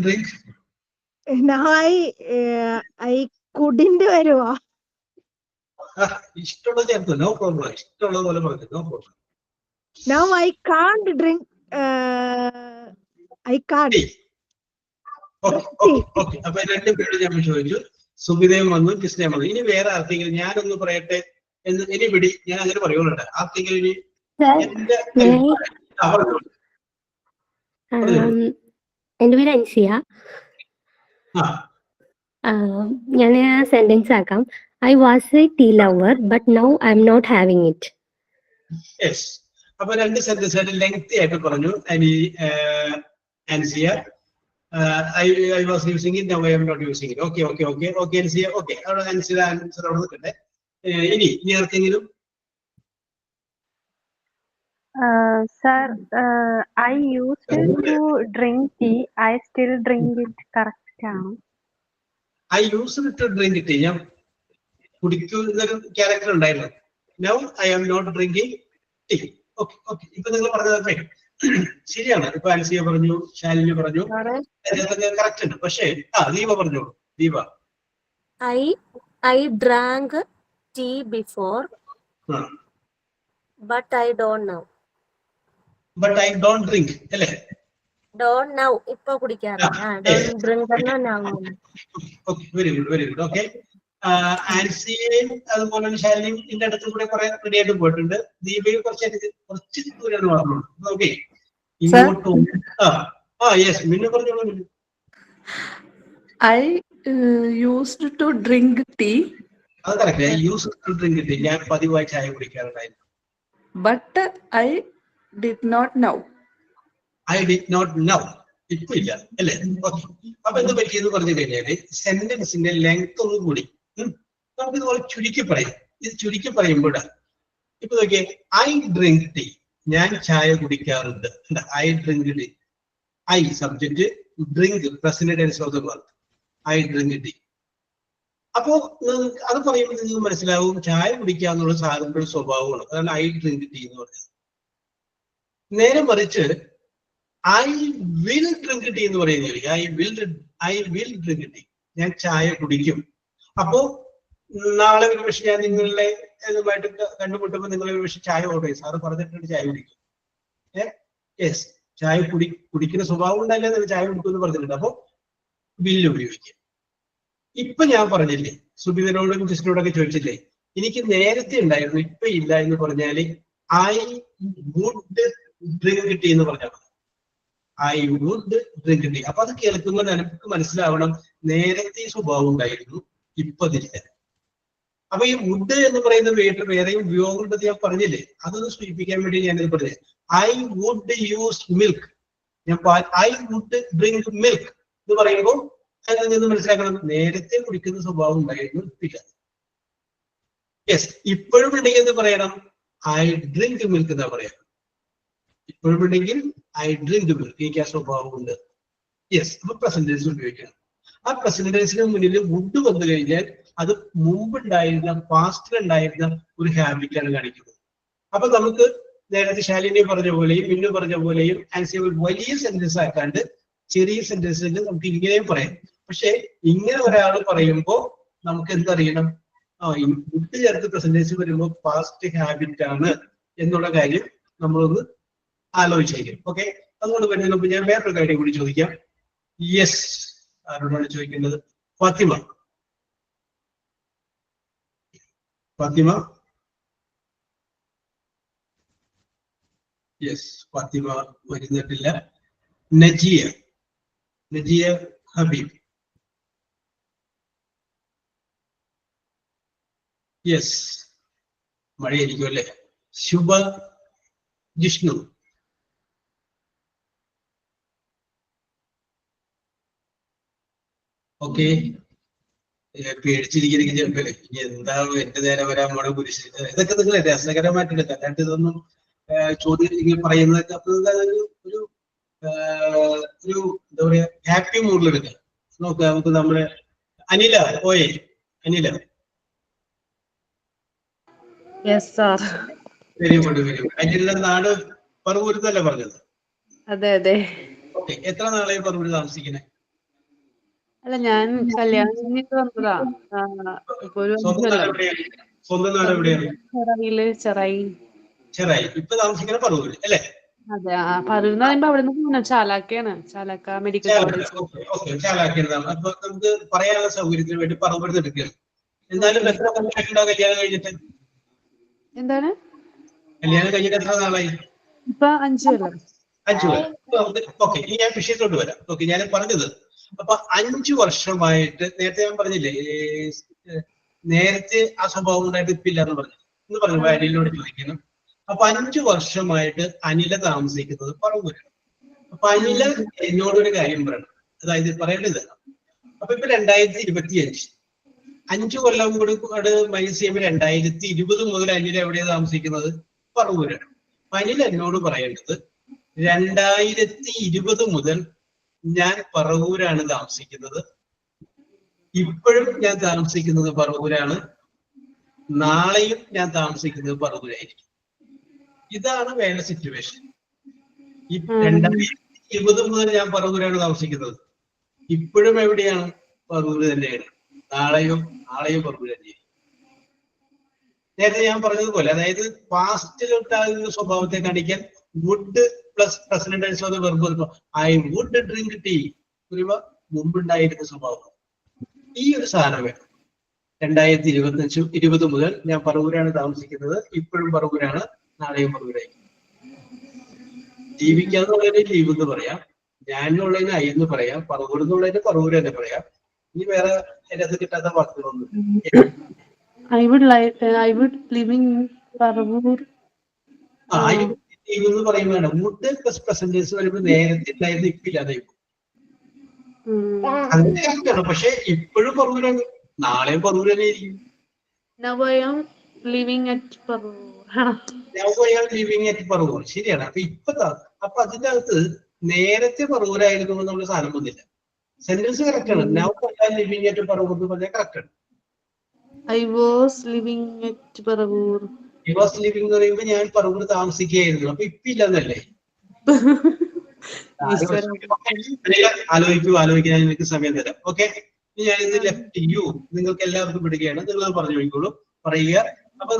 drink. Now I couldn't വരുവാ. ഇഷ്ടമുള്ളത് ചേർത്ത്, നോ പ്രോബ്ലം. ഇഷ്ടമുള്ളത് പോലെ പറഞ്ഞു, no problem. Now I can't drink. I can't. Okay. അപ്പൊ രണ്ടുപേരോട് ഞാൻ ചോദിച്ചു, സുബിതയും വന്നു, കൃഷ്ണയും വന്നു. ഇനി വേറെ ആർക്കെങ്കിലും ഞാനൊന്ന് പറയട്ടെ എന്ന് ഇനി പിടി, ഞാൻ അങ്ങനെ പറയുന്നുണ്ട്. ആർക്കെങ്കിലും ഇനി എന്റെ പേര് അൻസിയ. ഞാൻ സെന്റൻസ് ആക്കാം. I was a tea lover but now I am not having it. Yes. അപ്പൊ രണ്ട് സെന്റൻസ് ആയിട്ട് ലെങ്തി ആയിട്ട് പറഞ്ഞു Ansiya. I was using it, now I am not using it. Okay, Ansiya, okay. അവിടെ ആൻസർ അവിടെ നിൽക്കട്ടെ. ഇനി ആർക്കെങ്കിലും? Sir, I used to drink tea. I still drink it. Correct ആണോ? I used to drink tea. ഞാൻ കുടിക്കുന്നൊരു ക്യാരക്ടർ ഉണ്ടായിരുന്നു. Now I am not drinking tea. Okay. ഇപ്പൊ നിങ്ങൾ പറഞ്ഞത് ശരിയാണ്. ഇപ്പൊ അൻസിയ പറഞ്ഞു, ശാലിനി പറഞ്ഞു, കറക്റ്റ് ഉണ്ട്. പക്ഷേ ദീപ പറഞ്ഞോളൂ. Deepa, I drank tea before, but I don't know. But I don't drink, അല്ലേ? Don't now. ഇപ്പൊ കുടിക്കാറില്ല. Don't drink now. Okay, very good. Okay. ആൻസിയയും അതുപോലെ തന്നെ ശാലിനിയും ഇതിന്റെ അടുത്തും കൂടെ കുറെ റെഡി ആയിട്ട് പോയിട്ടുണ്ട്. ദീപയും കുറച്ച് ദൂരെയാണ് പറഞ്ഞോളൂ. ഓക്കെ, ഇങ്ങോട്ടും യെസ്, മിന്നു പറഞ്ഞോളൂ. മിന്നു, I used to drink tea. അത് correct. I used to drink tea. ഞാൻ പതിവായി ചായ കുടിക്കാറുണ്ടായിരുന്നു. But I did not know. I did not know. ഇപ്പൊ ഇല്ല, അല്ലേ? ഓക്കെ. അപ്പൊ എന്ത് പറ്റിയെന്ന് പറഞ്ഞു കഴിഞ്ഞാല് സെന്റൻസിന്റെ ലെങ്ത് ഒന്നും കൂടി നമുക്ക് ഇതുപോലെ ചുരുക്കി പറയാം. ഇത് ചുരുക്കി പറയുമ്പോഴാണ് ഇപ്പൊ നോക്കിയേ, ഐ ഡ്രിങ്ക് ടീ, ഞാൻ ചായ കുടിക്കാറുണ്ട്. I drink tea, I subject, drink present tense of the verb, I drink tea. അപ്പോ അത് പറയുമ്പോൾ നിങ്ങൾക്ക് മനസ്സിലാവും ചായ കുടിക്കാന്നുള്ള സാധനങ്ങളുടെ സ്വഭാവമാണ്. അതാണ് ഐ ഡ്രിങ്ക് ടീ എന്ന് പറയുന്നത്. നേരെ മറിച്ച് ഐ വിൽ ഡ്രിങ്ക് ടീ എന്ന് പറയുന്നത്, ഐ വിൽ ഡ്രിങ്ക് ടീ, ഞാൻ ചായ കുടിക്കും. അപ്പോ നാളെ ഒരു പക്ഷെ ഞാൻ നിങ്ങളുടെ ഇതുമായിട്ട് കണ്ടുമുട്ടുമ്പോൾ നിങ്ങൾ ഒരു പക്ഷെ ചായ ഓർഡർ ചെയ്യും. സാറ് പറഞ്ഞിട്ടുണ്ട് ചായ കുടിക്കും. യെസ്, ചായ കുടിക്കുന്ന സ്വഭാവം ഉണ്ടല്ലേ, ചായ കുടിക്കുമെന്ന് പറഞ്ഞിട്ടുണ്ട്. അപ്പൊ വില്ല് ഉപയോഗിക്കുക. ഇപ്പൊ ഞാൻ പറഞ്ഞില്ലേ, സുബിതനോടും ജിസ്നോടൊക്കെ ചോദിച്ചില്ലേ, എനിക്ക് നേരത്തെ ഉണ്ടായിരുന്നു ഇപ്പൊ ഇല്ല എന്ന് പറഞ്ഞാല് ഐ വുഡ് ഡ്രിങ്ക് ടീ എന്ന് പറഞ്ഞാൽ മതി. I would drink tea. അപ്പൊ അത് കേൾക്കുമ്പോൾ നമുക്ക് മനസ്സിലാവണം നേരത്തെ സ്വഭാവം ഉണ്ടായിരുന്നു, ഇപ്പൊ അതില്ല. അപ്പൊ ഈ വുഡ് എന്ന് പറയുന്ന വേറെയും ഉപയോഗമുണ്ടെന്ന് ഞാൻ പറഞ്ഞില്ലേ, അതൊന്ന് സൂചിപ്പിക്കാൻ വേണ്ടി ഞാനിത് പറഞ്ഞത്. ഐ വുഡ് യൂസ് മിൽക്ക്, ഞാൻ ഐ വുഡ് ഡ്രിങ്ക് മിൽക്ക് എന്ന് പറയുമ്പോൾ അതിൽ നിന്ന് മനസ്സിലാക്കണം, നേരത്തെ കുടിക്കുന്ന സ്വഭാവം ഉണ്ടായിരുന്നു, ഇപ്പില്ല. യെസ്, ഇപ്പോഴും ഉണ്ടെങ്കിൽ എന്ന് പറയണം, ഐ ഡ്രിങ്ക് മിൽക്ക് എന്നാ പറയാം. ഇപ്പോഴും ഉണ്ടെങ്കിൽ ഐ ഡ്രിങ്ക് മിൽക്ക്, എനിക്ക് ആ സ്വഭാവം ഉണ്ട്. യെസ്, അപ്പൊ പ്രസന്റ് ടെൻസ് ഉപയോഗിക്കണം. ആ പ്രസന്റ് ടെൻസിന് മുന്നിൽ വുഡ് വന്നു കഴിഞ്ഞാൽ അത് മുമ്പുണ്ടായിരുന്ന പാസ്റ്റിലുണ്ടായിരുന്ന ഒരു ഹാബിറ്റാണ് കാണിക്കുന്നത്. അപ്പൊ നമുക്ക് നേരത്തെ ശാലിനി പറഞ്ഞ പോലെയും മിന്നു പറഞ്ഞ പോലെയും ആൻസർ വലിയ സെന്റൻസ് ആക്കാണ്ട് ചെറിയ സെന്റൻസിൽ നമുക്ക് ഇങ്ങനെയും പറയാം. പക്ഷെ ഇങ്ങനെ ഒരാൾ പറയുമ്പോൾ നമുക്ക് എന്തറിയണം, വുഡ് ചേർത്ത് പ്രസന്റേജ് വരുമ്പോൾ പാസ്റ്റ് ഹാബിറ്റ് ആണ് എന്നുള്ള കാര്യം നമ്മളൊന്ന് ആലോചിച്ചേക്കും. ഓക്കെ, അതുകൊണ്ട് വരുന്നതിന് ഞാൻ വേറൊരു കാര്യം കൂടി ചോദിക്കാം. യെസ്, ആരോടാണ് ചോദിക്കേണ്ടത്? ഫാത്തിമ. ഫാത്തിമ, യെസ്, ഫാത്തിമ വരുന്നിട്ടില്ല. നജിയ, നജിയ ഹബീബ്. യെസ്, മഴയായിരിക്കും അല്ലേ. ശുഭ ജിഷ്ണു. ഓക്കെ, പേടിച്ചിരിക്കുന്ന ചെറുപ്പല്ലേ, ഇനി എന്താ എന്റെ നേരെ വരാൻ പോണ കുരിശ്, ഇതൊക്കെ നിങ്ങൾ രസകരമായിട്ട് എടുക്കാം. അല്ലാണ്ട് ഇതൊന്നും ചോദ്യം ഇങ്ങനെ പറയുന്നതൊക്കെ അപ്പൊ ഒരു ഒരു എന്താ പറയാ ഹാപ്പി മൂഡിൽ എടുക്കാം. നോക്കാം നമുക്ക് നമ്മുടെ അനില പോയേ. Anila. Very good, very good. അനിലിന്റെ നാട് പറവൂരിന്നല്ലേ പറഞ്ഞത്? അതെ അതെ. ഓക്കെ, എത്ര നാളായി പറവൂര് താമസിക്കണേ? അല്ല, ഞാൻ കല്യാണം കഴിഞ്ഞിട്ട് വന്നതാ. ഇപ്പൊ ഒരു 5 കൊല്ലം. സ്വന്തം നാട് എവിടെയാണ്? ചെറായി. ചെറായി. ഇപ്പൊ താമസിക്കണ പറവൂര് അല്ലേ? അതെ. പറവൂർ എന്ന് പറയുമ്പോ അവിടെ നിന്ന് ചാലാക്കയാണ്, ചാലാക്ക മെഡിക്കൽ കോളേജ്. ചാലാക്കിയതാണ്. അപ്പൊ നമുക്ക് പറയാനുള്ള സൗകര്യത്തിന് വേണ്ടി പറവൂരിന്ന് എടുക്കുകയാണ്. എന്തായാലും എത്ര കൊല്ലമായിട്ടുണ്ടാവും കല്യാണം കഴിഞ്ഞിട്ട്? എന്താണ്? കല്യാണം കഴിഞ്ഞിട്ട് എത്ര നാളായി? ഇപ്പൊ 5 കൊല്ലം. 5 കൊല്ലം. ഓക്കെ, ഇനി ഞാൻ വിഷയത്തോട്ട് വരാം. ഓക്കെ, ഞാൻ പറഞ്ഞത് അപ്പൊ 5 വർഷമായിട്ട്, നേരത്തെ ഞാൻ പറഞ്ഞില്ലേ നേരത്തെ ആ സ്വഭാവം ഉണ്ടായിട്ട് ഇപ്പില്ല എന്ന് പറഞ്ഞു അനിലിനോട് ചോദിക്കണം. അപ്പൊ 5 വർഷമായിട്ട് അനില താമസിക്കുന്നത് പറവൂരാണ്. അപ്പൊ അനില എന്നോടൊരു കാര്യം പറയണം, അതായത് പറയേണ്ടത്. അപ്പൊ ഇപ്പൊ 2025, 5 കൊല്ലം കൂടി മൈനസ് ചെയ്യുമ്പോൾ 2020 മുതൽ അനില എവിടെയാണ് താമസിക്കുന്നത്? പറവൂരാണ്. അനിൽ എന്നോട് പറയേണ്ടത് 2020 മുതൽ ഞാൻ പറവൂരാണ് താമസിക്കുന്നത്, ഇപ്പോഴും ഞാൻ താമസിക്കുന്നത് പറവൂരാണ്, നാളെയും ഞാൻ താമസിക്കുന്നത് പറവൂരായിരിക്കും. ഇതാണ് വേണ്ട സിറ്റുവേഷൻ. ഈ 2020 മുതൽ ഞാൻ പറവൂരാണ് താമസിക്കുന്നത്, ഇപ്പോഴും എവിടെയാണ്? പറവൂര് തന്നെയാണ്, നാളെയും പറവൂര് തന്നെയാണ്. നേരത്തെ ഞാൻ പറഞ്ഞതുപോലെ, അതായത് പാസ്റ്റിലുണ്ടാകുന്ന സ്വഭാവത്തെ കാണിക്കാൻ would plus present tense of the verb I would drink tea മുമ്പുണ്ടായിരുന്ന സ്വഭാവം. ഈ ഒരു സാധനം വേണം. 2020 മുതൽ ഞാൻ പറവൂരാണ് താമസിക്കുന്നത്, ഇപ്പോഴും പറവൂരാണ്, നാളെയും പറവൂരായി. ജീവിക്കാന്നുള്ളതിന് ലീവ് എന്ന് പറയാം, ഞാൻ എന്നുള്ളതിന് ഐ എന്ന് പറയാം, പറവൂർ എന്നുള്ളതിന് പറവൂര് എന്ന് പറയാം. ഇനി വേറെ രസം കിട്ടാത്ത വാക്കുകളൊന്നും. I would live in Paravur. എന്ന് പറയുമ്പോഴാണ് വുഡ് പ്ലസ് പ്രസന്റേഴ്സ് വരുമ്പോൾ നേരത്തെ ഉണ്ടായിരുന്നു, ഇപ്പില്ലാതെ. അങ്ങനെയാണ്. പക്ഷെ ഇപ്പോഴും പറവൂരാണ്, നാളെയും പറവൂർ തന്നെ ആയിരിക്കും. Now I am living at Paravur. ശരിയാണ്. അപ്പൊ അതിന്റെ അകത്ത് നേരത്തെ പറവൂരായിരുന്നു എന്നുള്ള സാധനം വന്നില്ല. സെന്റൻസ് കറക്റ്റ് ആണ്. Now I am living at Paravur എന്ന് പറഞ്ഞാൽ കറക്റ്റ് ആണ്. I was living at Paravur. I was living എന്ന് പറയുമ്പോൾ ഞാൻ പറവൂർ താമസിക്കുകയായിരുന്നു, അപ്പൊ ഇപ്പില്ലെന്നല്ലേ? ആലോചിക്കാൻ എനിക്ക് സമയം തരാം. ഓക്കെ, ഞാൻ ഇത് ലെഫ്റ്റ് യു നിങ്ങൾക്ക് എല്ലാവർക്കും വിടുകയാണ്. നിങ്ങൾ പറഞ്ഞു നോക്കിക്കോളൂ, പറയുക. അപ്പൊ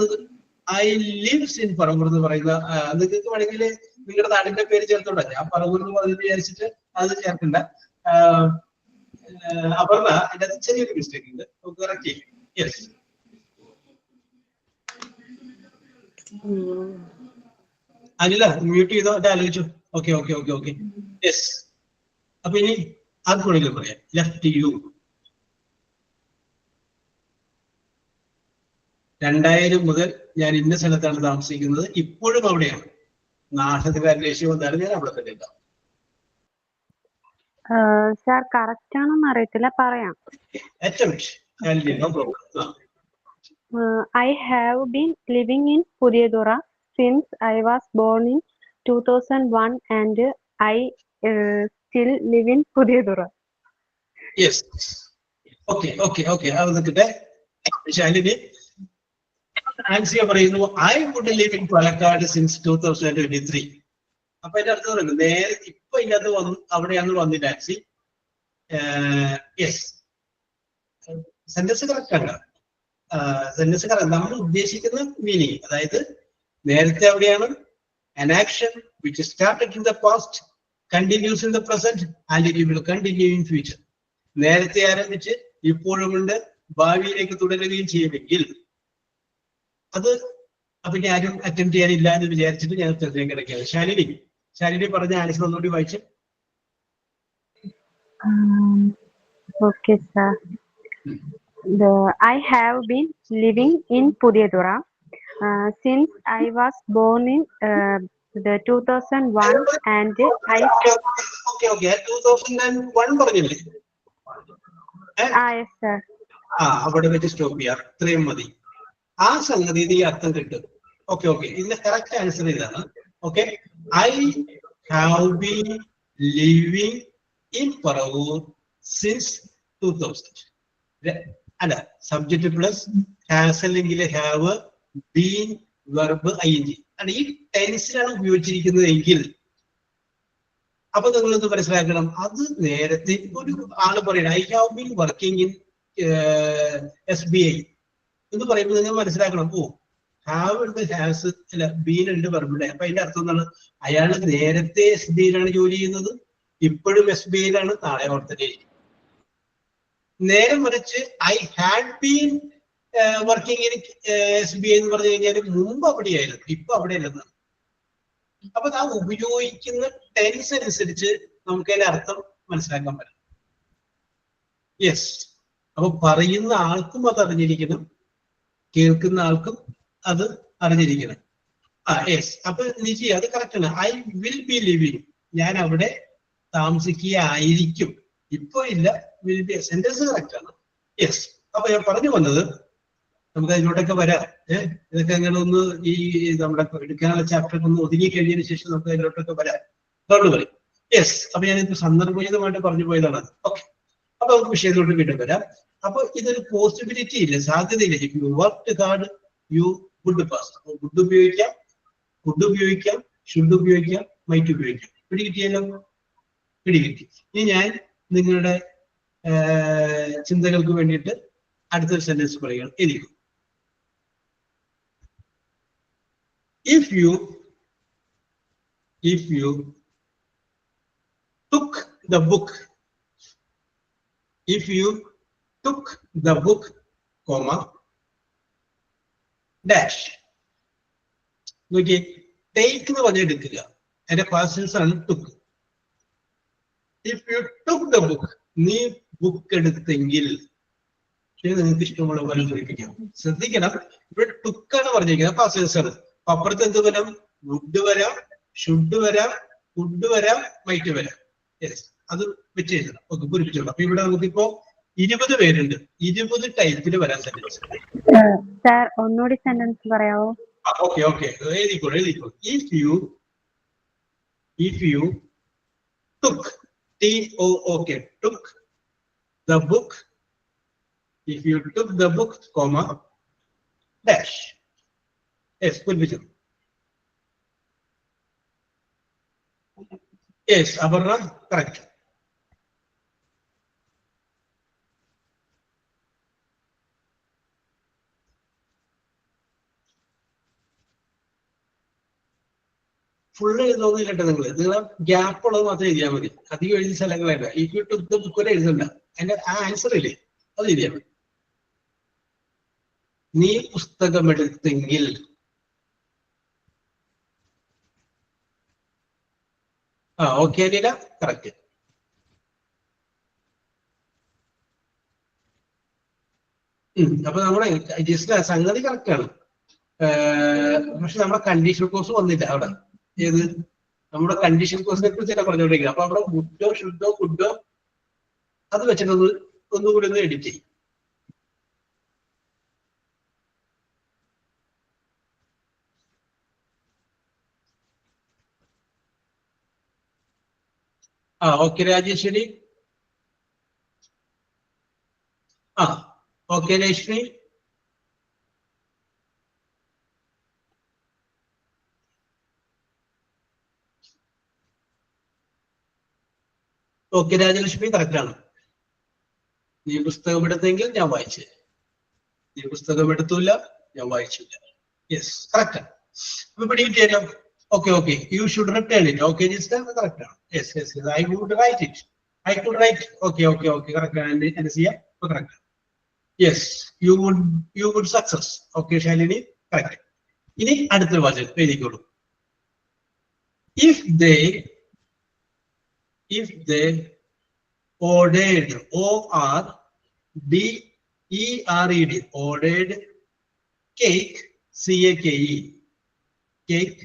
ഐ ലിവ്സ് ഇൻ പറവൂർ എന്ന് പറയുന്ന നിങ്ങൾക്ക് വേണമെങ്കിൽ നിങ്ങളുടെ നാടിന്റെ പേര് ചേർത്തോണ്ട. ഞാൻ പറവൂർ എന്ന് പറഞ്ഞിട്ട് വിചാരിച്ചിട്ട് അത് ചേർക്കണ്ട. അപർണ, അതിന്റെ അത് ചെറിയൊരു മിസ്റ്റേക്ക് ഉണ്ട്, നമുക്ക് കറക്റ്റ് ചെയ്യും. യെസ്, അനില മ്യൂട്ട് ചെയ്തോ, അത് ആലോചിച്ചു. Okay okay okay okay yes. അപ്പൊ ഇനി അത് വേണമെങ്കിലും പറയാം, ലെഫ്റ്റ് യു. 2000 മുതൽ ഞാൻ ഇന്ന സ്ഥലത്താണ് താമസിക്കുന്നത്, ഇപ്പോഴും അവിടെയാണ്. നാശത്തിന്റെ അന്വേഷിച്ച് വന്നാലും ഞാൻ അവിടെ തന്നെ ഉണ്ടാവും. സാർ കറക്റ്റ് ആണെന്ന് അറിയത്തില്ല, പറയാം. I have been living in Pudiyadura since I was born in 2001 and I still live in Pudiyadura. Yes. Okay. അത് നിൽക്കട്ടെ. ശാലിനി ആൻസിയ പറയുന്നു I would live in Palakkad since 2023. അപ്പൊ അതിന്റെ അർത്ഥം പറയുന്നത് നേരെ ഇപ്പൊ ഇതിനകത്ത് അവിടെയാണ് വന്നില്ല ആൻസി. യെസ്, സെന്റൻസ് കറക്റ്റ് ആണ്. Sentence correct. നമ്മൾ ഉദ്ദേശിക്കുന്ന മീനിങ്, അതായത് നേരത്തെ അവിടെയാണ്, an action which started in the past continues in the present and it will continue in future. നേരത്തെ ആരംഭിച്ച് ഇപ്പോഴും ഉണ്ട്, ഭാവിയിലേക്ക് തുടരുകയും ചെയ്യുമെങ്കിൽ അത് അപ്പൊ ആരും അറ്റംപ്റ്റ് ചെയ്യാനില്ല എന്ന് വിചാരിച്ചിട്ട് ഞാൻ ഉത്തരത്തിലേക്ക് കിടക്കുകയാണ്. ശാലിനി പറഞ്ഞ ആൻസർ ഒന്നുകൂടി വായിച്ചു. Okay, sir. I have been living in Pudiyadura since I was born in the 2001 and I. Okay. 2001 പറഞ്ഞില്ലേ? Yes, sir. അവിടെ വെച്ച് സ്റ്റോപ്പ് ചെയ്യാം, ഇത്രയും മതി. ആ സംഗതി ഈ അർത്ഥം കിട്ടും. ഓക്കെ. ഇതിന്റെ കറക്റ്റ് ആൻസർ ഇതാണ്. Okay, I have been living in Paravur since 2000. അല്ല, സബ്ജക്ട് പ്ലസ് ഹാസ് അല്ലെങ്കിൽ ഹാവ്, ബീൻ, വെർബ്, ing. അല്ല, ഈ ടെൻസിലാണ് ഉപയോഗിച്ചിരിക്കുന്നത് എങ്കിൽ അപ്പൊ നിങ്ങളൊന്ന് മനസ്സിലാക്കണം, അത് നേരത്തെ ഒരു ആള് പറയണം I have been working in SBI എന്ന് പറയുമ്പോൾ നിങ്ങൾ മനസ്സിലാക്കണം, ഹാവ് ഉണ്ട്, ഹാസ് അല്ല, ബീൻ ഉണ്ട്, വെർബിടെ. അപ്പൊ അതിന്റെ അർത്ഥം എന്താണ്? അയാൾ നേരത്തെ SBIയിലാണ് ജോലി ചെയ്യുന്നത്, ഇപ്പോഴും SBIയിലാണ്, നാളെ അവിടെ തന്നെ ഇരിക്കും. നേരെ മറിച്ച് I had been working in SBI എന്ന് പറഞ്ഞു കഴിഞ്ഞാൽ മുമ്പ് അവിടെയായിരുന്നു, ഇപ്പൊ അവിടെ അല്ലെന്നാണ്. അപ്പൊ ആ ഉപയോഗിക്കുന്ന ടെൻസ് അനുസരിച്ച് നമുക്ക് അതിന്റെ അർത്ഥം മനസ്സിലാക്കാൻ പറ്റും. യെസ്, അപ്പൊ പറയുന്ന ആൾക്കും അത് അറിഞ്ഞിരിക്കണം, കേൾക്കുന്ന ആൾക്കും അത് അറിഞ്ഞിരിക്കണം. യെസ്, അപ്പൊ നിജി അത് കറക്റ്റ് ആണ്. I will be living, ഞാൻ അവിടെ താമസിക്കുകയായിരിക്കും, ഇപ്പൊ ഇല്ല, വിൽ ബി. സെന്റൻസ് കറക്റ്റ് ആണ്. യെസ്, അപ്പൊ ഞാൻ പറഞ്ഞു വന്നത് നമുക്ക് അതിലോട്ടൊക്കെ വരാം. ഇതൊക്കെ അങ്ങനെ ഒന്ന് ഈ നമ്മുടെ എടുക്കാനുള്ള ചാപ്റ്റർ ഒന്ന് ഒതുങ്ങി കഴിഞ്ഞതിന് ശേഷം നമുക്ക് അതിലോട്ടൊക്കെ വരാം. അതുകൊണ്ട് പറയും. യെസ്, അപ്പൊ ഞാനിപ്പോ സന്ദർഭോചിതമായിട്ട് പറഞ്ഞു പോയതാണ്. ഓക്കെ, അപ്പൊ നമുക്ക് വിഷയത്തിലോട്ട് വീണ്ടും വരാം. അപ്പൊ ഇതൊരു പോസിബിലിറ്റി ഇല്ല, സാധ്യതയില്ല. If you work hard you would pass. Would ഉപയോഗിക്കാം, വുഡ് ഉപയോഗിക്കാം, ഷുഡ് ഉപയോഗിക്കാം, മൈറ്റ് ഉപയോഗിക്കാം. പിടികിട്ടിയല്ലോ? പിടികിട്ടി. ഇനി ഞാൻ നിങ്ങളുടെ ചിന്തകൾക്ക് വേണ്ടിയിട്ട് അടുത്തൊരു സെന്റൻസ് പറയുകയാണ്. എനിക്ക് if you took the book, if you took the book, comma, dash. നോക്കിയേ, ടേക്ക് എന്ന് പറഞ്ഞ എടുക്കുക, അതിന്റെ പാസ്റ്റ് ആണ് took. if you took the book, നീ ബുക്ക് എടുത്തെങ്കിൽ, നിങ്ങൾക്ക് ഇഷ്ടമുള്ള പോലെ പഠിപ്പിക്കാം. ശ്രദ്ധിക്കണം, ഇവിടെ ടുക്കാണ് പറഞ്ഞിരിക്കുന്നത്, പാസ്റ്റ് ആണ്. അപ്പുറത്ത് എന്ത് വരാം? വുഡ് വരാം, ഷുഡ് വരാം, വുഡ് വരാം, മൈറ്റ് വരാം. യെസ്, അത് വെച്ച് എഴുതണം. ഓക്കെ, പൂരിപ്പിച്ചോളാം. അപ്പൊ ഇവിടെ നമുക്കിപ്പോ 20 പേരുണ്ട്, 20 ടൈപ്പിൽ വരാൻ സെന്റൻസ്. സാർ ഒന്നുകൂടി സെന്റൻസ് പറയാവോ? Okay, എഴുതിക്കോളൂ. if you took, TOOK, took the book, if you took the book, comma, dash. Yes, പൂരിപ്പിച്ചു. Yes, Aparna correct. ഫുള്ള് എഴുതുന്നില്ല കേട്ടോ. നിങ്ങൾ ഗ്യാപ്പ് ഉള്ളത് മാത്രം എഴുതിയാൽ മതി, അധികം എഴുതി സ്ഥലങ്ങൾ വേണ്ട. If you took the book വരെ എഴുതണ്ട, അതിന്റെ ആ ആൻസർ ഇല്ലേ അത് എഴുതിയാൽ മതി. നീ പുസ്തകമെടുത്തെങ്കിൽ, ഓക്കെ അനില, കറക്റ്റ്. അപ്പൊ നമ്മുടെ ജസ്റ്റ് സംഗതി കറക്റ്റ് ആണ്. പക്ഷെ നമ്മുടെ കണ്ടീഷൻ കോഴ്സ് വന്നില്ല അവിടെ. ഏത് നമ്മുടെ കണ്ടീഷൻ കോഴ്സിനെ കുറിച്ച് തന്നെ പറഞ്ഞുകൊണ്ടിരിക്കുക. അപ്പൊ അവിടെ വുഡോ ഷുഡോ കുഡോ അത് വെച്ചിട്ടൊന്ന് ഒന്നുകൂടി ഒന്ന് എഡിറ്റ് ചെയ്യും. Okay Rajeswari. Okay Rashmi. Okay Rajalakshmi correct ആണ്. നീ പുസ്തകം എടുത്തെങ്കിൽ ഞാൻ വായിച്ചു. നീ പുസ്തകം എടുത്തില്ല, ഞാൻ വായിച്ചില്ല. യെസ് കറക്റ്റ് ആണ്. അപ്പൊ പിടികിട്ടിയല്ലോ. Okay you should return it. Okay correct ആണ്. Yes I would write it. I could write. Okay correct ആണ്. Correct. Yes you would success. Okay Shalini correct. ഇനി അടുത്ത വാചകം എഴുതിക്കോളൂ. If they ordered, ORDERED, ordered cake, CAKE, cake,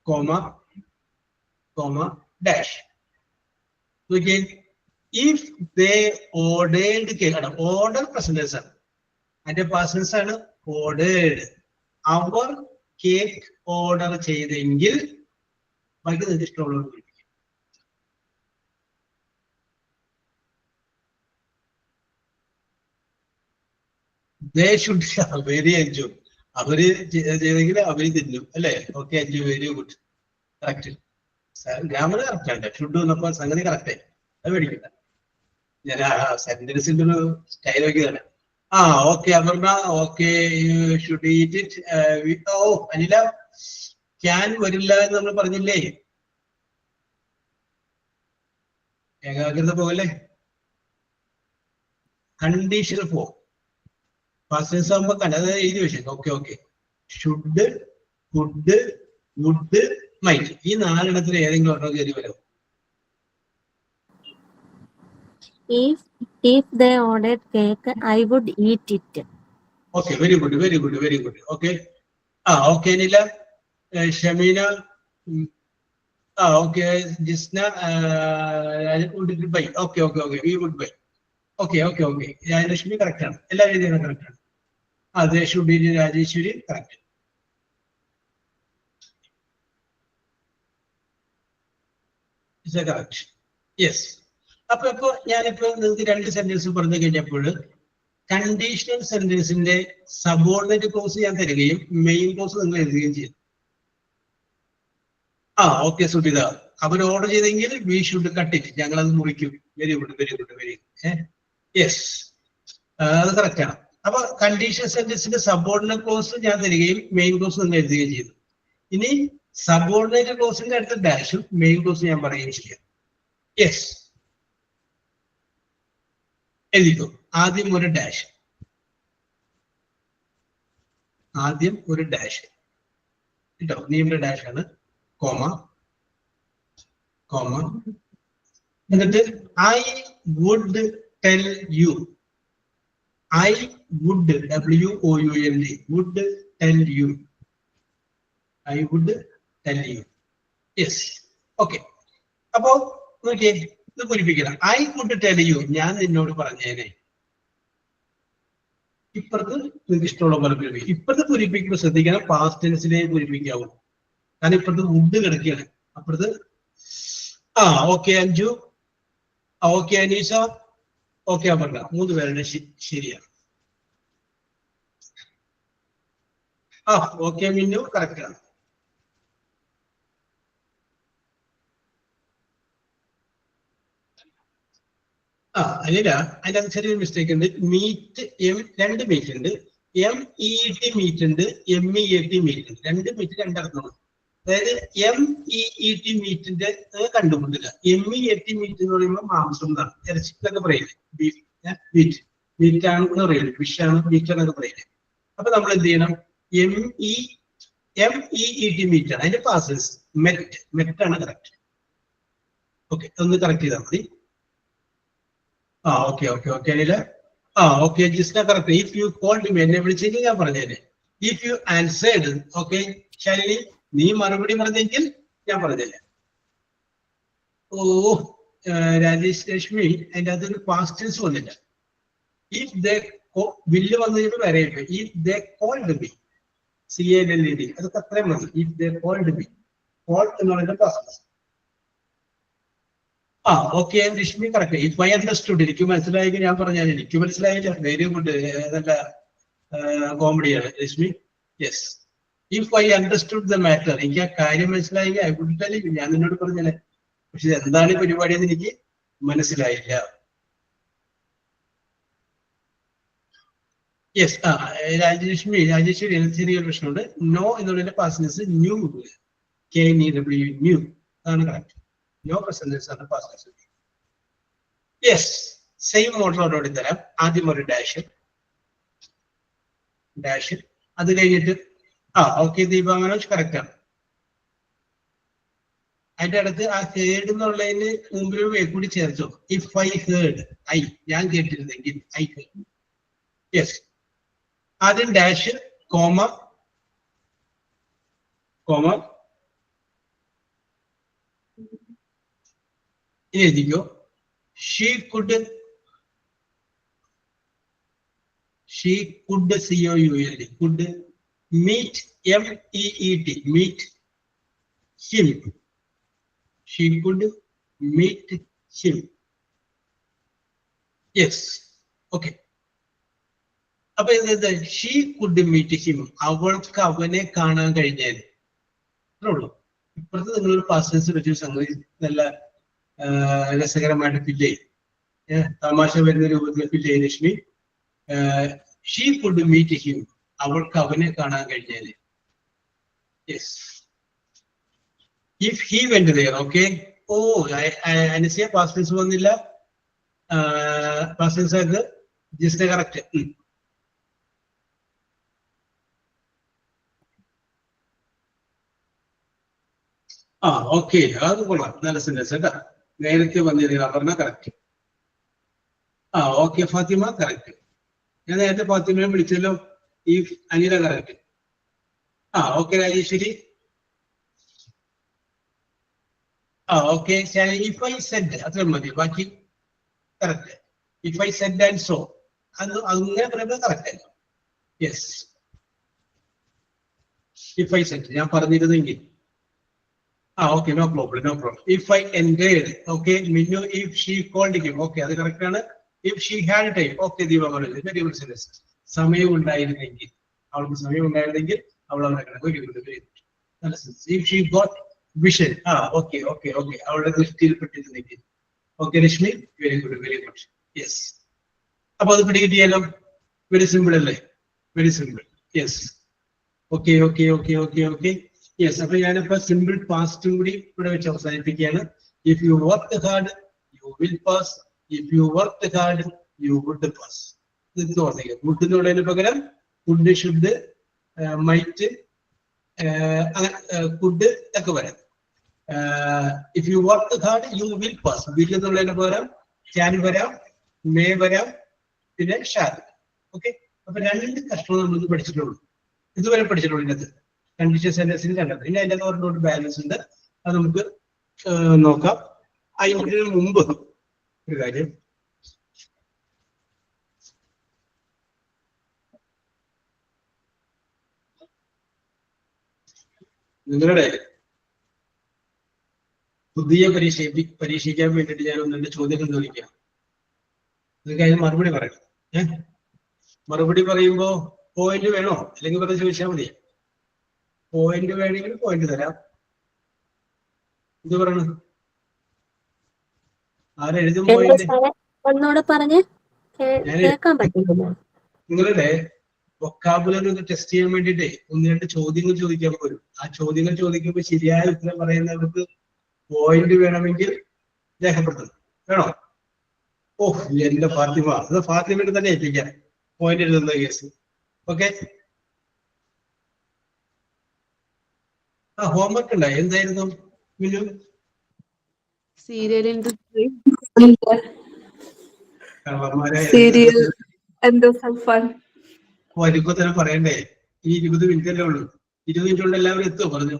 comma, dash. So again, if they ordered cake, order present tense ആണ്. അതിന്റെ past tense ആണ് ordered. അവർ കേക്ക് ഓർഡർ ചെയ്തെങ്കിൽ ബാക്കി നിങ്ങൾക്ക് ഇഷ്ടമുള്ളത്. They should very enjoy. അവര് ചെയ്തെങ്കിൽ അവര് തിന്നും അല്ലേ? Okay enjoy. Very good. Correct. Grammar correct ആണ്. ഷുഡ് വന്നപ്പോ സംഗതി കറക്റ്റ്. അത് മേടിക്കണ്ട. ഞാൻ സെന്റൻസിന്റെ ഒരു സ്റ്റൈൽ നോക്കിയതാണ്. Okay Aparna. Okay should eat it. Anila can വരില്ല എന്ന് നമ്മൾ പറഞ്ഞില്ലേ? ഏകാഗ്രത പോകല്ലേ? കണ്ടീഷണൽ പോ. ഫസ്റ്റ് ആകുമ്പോ അത് എഴുതി വെച്ചു. Okay should, could, would, might. ഈ നാലെണ്ണത്തിൽ ഏതെങ്കിലും ഒരെണ്ണം കയറി വരും. If they ordered cake, I would eat it. Okay, very good. Okay. Okay, Nila, Shamina. Okay, Jisna, would buy. Okay, we would buy. Okay. Rashmi correct ആണ്. എല്ലാവരും correct ആണ്. They should be Rajeshwari correct. Is that correct? Yes. അപ്പൊ ഞാനിപ്പോ നിങ്ങൾക്ക് രണ്ട് സെന്റൻസ് പറഞ്ഞു കഴിഞ്ഞപ്പോൾ കണ്ടീഷണൽ സെന്റൻസിന്റെ സബോർഡിനേറ്റ് ക്ലോസ് ഞാൻ തരികയും മെയിൻ ക്ലോസ് നിങ്ങൾ എഴുതുകയും ചെയ്യും. ഓക്കെ സുബിത. അവർ ഓർഡർ ചെയ്തെങ്കിൽ വി ഷുഡ് കട്ട് ഇറ്റ്. ഞങ്ങൾ അത് മുറിക്കും. Very good. യെസ് അത് കറക്റ്റ് ആണ്. അപ്പൊ കണ്ടീഷണൽ സെന്റൻസിന്റെ സബോർഡിനേറ്റ് ക്ലോസ് ഞാൻ തരികയും മെയിൻ ക്ലോസ് നിങ്ങൾ എഴുതുകയും ചെയ്തു. ഇനി സബോർഡിനേറ്റ് ക്ലോസിന്റെ അടുത്ത ഡാഷും മെയിൻ ക്ലോസ് ഞാൻ പറയുകയും ചെയ്യാം. യെസ് എഴുതിക്കോ. ആദ്യം ഒരു ഡാഷ് കേട്ടോ. നീയുടെ ഡാഷ് ആണ്. കോമ എന്നിട്ട് I would tell you. I would WOULD would tell you. I would tell you. Yes okay. അപ്പോ നോക്കിയേ, ഇത് പൂരിപ്പിക്കണം. ഐ വുഡ് ടെൽ യു, ഞാൻ നിന്നോട് പറഞ്ഞേനെ. ഇപ്പുറത്ത് നിങ്ങൾക്ക് ഇഷ്ടമുള്ള പോലെ പൂരിപ്പിക്കും. ഇപ്പുറത്ത് പൂരിപ്പിക്കുമ്പോൾ ശ്രദ്ധിക്കണം, പാസ്റ്റ് ടെൻസിലേ പൂരിപ്പിക്കാവൂ. കാരണം ഇപ്പുറത്ത് വുഡ് കിടക്കുകയാണ്. അപ്പുറത്ത് okay Anju, okay Aneesha, okay Aparna, 3 പേരുടെ ശരിയാണ്. ഓക്കെ മിന്നു കറക്റ്റ് ആണ്. അനില, അതിന്റെ ചെറിയൊരു മിസ്റ്റേക്ക് ഉണ്ട്. മീറ്റ് 2 മീറ്റ് ഉണ്ട്. MEET മീറ്റ് ഉണ്ട്, MEAT മീറ്റ് ഉണ്ട്. 2 മീറ്റ് 2 അർത്ഥമാണ്. അതായത് MEET മീറ്റിന്റെ കണ്ടുപിടില്ല. MEAT മീറ്റ് എന്ന് പറയുമ്പോൾ മാംസം എന്നാണ്. ഇറച്ചിക്കൊക്കെ പറയില്ലേ, ബീഫ് മീറ്റ് ആണെന്ന് പറയില്ലേ, ഫിഷ് ആണ് മീറ്റ് എന്നൊക്കെ പറയില്ലേ. അപ്പൊ നമ്മൾ എന്ത് ചെയ്യണം? MEET മീറ്റ് ആണ്. അതിന്റെ പാസസ് മെറ്റ് ആണ് കറക്റ്റ്. ഓക്കെ, ഒന്ന് കറക്റ്റ് ചെയ്താൽ മതി. Okay Anila. Okay Jisna correct. If you called me, എന്നെ വിളിച്ചെങ്കിൽ ഞാൻ പറഞ്ഞേനെ. If you answered, okay Shalini നീ മറുപടി പറഞ്ഞെങ്കിൽ ഞാൻ പറഞ്ഞേനെ. ഓ രാജേഷ് ലക്ഷ്മി അതിന്റെ അകത്തൊരു പാസ്റ്റ് ടെൻസ് വന്നില്ല. ഇഫ് ദേ വില്ല് വന്നു കഴിഞ്ഞപ്പോൾ വരെയുണ്ട്. If they called me, CALLED, അതൊക്കെ അത്രയും മതി. If they called me, call എന്ന് പറയുന്നത് past tense. Okay Lakshmi correct. If I understood, എനിക്ക് മനസ്സിലായെങ്കിൽ ഞാൻ പറഞ്ഞാൽ എനിക്ക് മനസ്സിലായില്ല. വെരി ഗുഡ്, നല്ല കോമഡിയാണ് Lakshmi. Yes, if I understood the matter, എനിക്ക് ആ കാര്യം മനസ്സിലായെങ്കിൽ ഐ വുഡ് ടെൽ യു, ഞാൻ നിന്നോട് പറഞ്ഞാലേ. പക്ഷെ എന്താണ് പരിപാടി എന്ന് എനിക്ക് മനസ്സിലായില്ല. യെസ്, രാജേശ്വരി ചെറിയൊരു പ്രശ്നമുണ്ട്. നോ എന്നുള്ളതിന്റെ പാസ്റ്റ് ന്യൂ, KNEW, ന്യൂ, അതാണ് കറക്റ്റ്. നോ പ്രസന്റ് ആണ് പാസ്റ്റ്. യെസ്, സെയിം ഓർഡറോടുകൂടി തരാം. ആദ്യം ഒരു ഡാഷ്, അത് കഴിഞ്ഞിട്ട് ഓക്കെ ദീപ മനോജ് കറക്റ്റ് ആണ്. അതിന്റെ അടുത്ത് ആ ഹേർഡ് എന്നുള്ളതിന് മുമ്പിൽ കൂടി ചേർത്തോ. ഇഫ് ഐ ഹേർഡ്, ഞാൻ കേട്ടിരുന്നെങ്കിൽ, ഐ ഹേർഡ്. യെസ്, ആദ്യം ഡാഷ്, കോമ, ഇനി എഴുതിക്കോ. She could, COULD, could meet, MEET, meet him. She could meet him. Yes, okay. അപ്പൊ ഷീ കുഡ് മീറ്റ് ഹിം, അവൾക്ക് അവനെ കാണാൻ കഴിഞ്ഞാൽ ഉള്ളൂ. ഇപ്പുറത്ത് നിങ്ങളൊരു പാസ്റ്റൻസ് വെച്ച് സംഗതി നല്ല രസകരമായിട്ട് ഫില്ല് ചെയ്യും, തമാശ വരുന്ന രൂപത്തിൽ ഫില്ല് ചെയ്യും Lakshmi. She could meet him, അവൾക്ക് അവനെ കാണാൻ കഴിഞ്ഞാൽ. Yes, if he went there, okay. Anasiya past tense വന്നില്ല, പാസ്റ്റ് ടെൻസ് ആയത് ജസ്റ്റ് കറക്റ്റ്. ഓക്കെ, അത് കൊള്ളാം, നല്ല സെന്റൻസ് കേട്ടാ. നേരത്തെ വന്നിരുന്ന പറഞ്ഞ കറക്റ്റ്. Okay Fathima correct. ഞാൻ നേരത്തെ ഫാത്തിമയെ വിളിച്ചല്ലോ. ഈ Anila correct. Okay Rajeswari. Okay if I said, അത്ര മതി, ബാക്കി correct. If I said and so, അങ്ങനെ പറയുമ്പോൾ കറക്റ്റ് ആയിരുന്നു. യെസ്, ഇഫ് ഐ സെഡ്, ഞാൻ പറഞ്ഞിരുന്നെങ്കിൽ. Okay, no problem. If I engage, okay Minnu. If she called him, okay അത് കറക്റ്റ് ആണ്. If she had time, okay Deepa പറഞ്ഞു, വെരി ഗുഡ് സെന്റൻസ്. സമയം ഉണ്ടായിരുന്നെങ്കിൽ, അവൾക്ക് സമയം ഉണ്ടായിരുന്നെങ്കിൽ അവൾ അവനെ കണ്ടു. വെരി ഗുഡ്, നല്ല sentence. If she got vision, okay, അവളുടെ ദൃഷ്ടിയിൽപ്പെട്ടിരുന്നെങ്കിൽ. Okay Reshmi, very good. Yes, അപ്പൊ അത് പിടികിട്ടിയാലോ. വെരി സിമ്പിൾ അല്ലേ, very simple. Yes, okay. Yes, അപ്പൊ ഞാനിപ്പോ സിമ്പിൾ പാസ്റ്റും കൂടി ഇവിടെ വെച്ച് അവസാനിപ്പിക്കുകയാണ്. If you work hard you will pass, if you work hard you would pass. ഇത് ഓർമ്മിക്കുക. വുഡ് എന്നുള്ളതിന് പകരം വുഡ്, ഷുഡ്, മൈറ്റ്, കുഡ് ഒക്കെ വരാം. If you work hard you will pass. Will എന്നുള്ളതിന് പകരം ക്യാൻ വരാം, മേ വരാം, പിന്നെ ഷാൽ. ഓക്കെ, അപ്പൊ രണ്ട് കഷ്ണം നമ്മൾ പഠിച്ചിട്ടുള്ളൂ, ഇതുവരെ പഠിച്ചിട്ടുള്ളൂ. ഇതിനകത്ത് കണ്ടീഷൻ സെന്റൻസിന് രണ്ടെണ്ണം. ഇനി അതിന്റെ ഓർമ്മ ബാലൻസ് ഉണ്ട്, അത് നമുക്ക് നോക്കാം. അതിന് മുമ്പ് ഒരു കാര്യം, നിങ്ങളുടെ പുതിയ പരീക്ഷിക്കാൻ വേണ്ടിയിട്ട് ഞാൻ ഒന്ന് രണ്ട് ചോദ്യങ്ങൾ ചോദിക്കാം. നിങ്ങൾക്ക് അതിന് മറുപടി പറയണം. മറുപടി പറയുമ്പോ പോയിന്റ് വേണോ, അല്ലെങ്കിൽ വെറുതെ ചോദിച്ചാൽ മതി. പോയിന്റ് വേണമെങ്കിൽ പോയിന്റ് തരാം. എന്ത് പറയണം? ആരെഴുതും പോയിന്റ്? നിങ്ങളുടെ വൊക്കാബുലറി ഒന്ന് ടെസ്റ്റ് ചെയ്യാൻ വേണ്ടിട്ടേ ഒന്ന് രണ്ട് ചോദ്യങ്ങൾ ചോദിക്കാൻ പോലും. ആ ചോദ്യങ്ങൾ ചോദിക്കുമ്പോൾ ശരിയായ ഉത്തരം പറയുന്നവർക്ക് പോയിന്റ് വേണമെങ്കിൽ രേഖപ്പെടുത്തണം. വേണോ? എന്റെ ഫാത്തിമ, അത് ഫാത്തിമയുടെ തന്നെ ഏൽപ്പിക്കാം പോയിന്റ് എഴുതുന്ന കേസ്. ഓക്കെ, ഹോംവർക്ക് ഉണ്ടായി. എന്തായിരുന്നു മിനു? Serial industry. എൻഡോസൾഫാൻ. വരുമ്പോ തന്നെ പറയണ്ടേ, ഈ 20 മിനിറ്റ് അല്ലേ ഉള്ളൂ. 20 മിനിറ്റ് കൊണ്ട് എല്ലാവരും എത്തുമോ പറഞ്ഞു?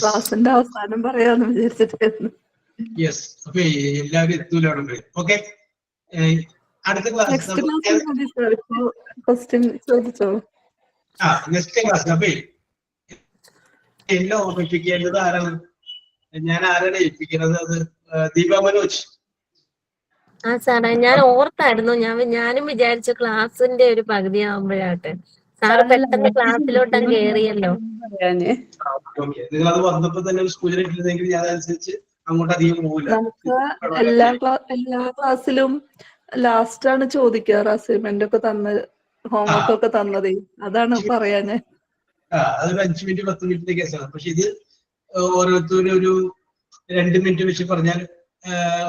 ക്ലാസിന്റെ അവസാനം പറയാന്ന് വിചാരിച്ചിട്ടായിരുന്നു. യെസ്. അപ്പൊ എല്ലാവരും എത്തൂല അവിടെ. ഓക്കെ, അടുത്ത നെക്സ്റ്റ് ക്ലാസ് ക്ലാസ്സിൽ മതി സാർ. ഇപ്പൊ ക്വസ്റ്റ്യൻ ചോദിച്ചോ. Next class. അപ്പൊ എന്നെ ഓർമ്മിപ്പിക്കേണ്ടത് ആരാണ്? ഞാൻ ആരാണ് ഏൽപ്പിക്കുന്നത്? അത് ദീപ മനോജ്. ആ സാറേ, ഞാൻ ഓർത്തായിരുന്നു. ഞാനും വിചാരിച്ചു ക്ലാസ്സിന്റെ ഒരു പകുതി ആവുമ്പോഴാട്ടെ. സാറ് പെട്ടെന്ന് ക്ലാസ്സിലോട്ട് അങ്ങ് കേറിയല്ലോ. നിങ്ങൾ അത് വന്നപ്പോ തന്നെ സൂചന ഇട്ടിരുന്നെങ്കിൽ ഞാൻ അതനുസരിച്ച് അങ്ങോട്ട് അധികം പോകില്ല. നമുക്ക് എല്ലാ ക്ലാസ്സിലും ലാസ്റ്റ് ആണ് ചോദിക്കാറ് അസൈൻമെന്റ് ഒക്കെ തന്ന് ഹോംവർക്ക് ഒക്കെ തന്നതേ. അതാണ് പറയാന്. അതൊരു 5 മിനിറ്റ് 10 മിനിറ്റിന്റെ കേസാണ്. പക്ഷെ ഇത് ഓരോരുത്തരും ഒരു 2 മിനിറ്റ് വെച്ച് പറഞ്ഞാൽ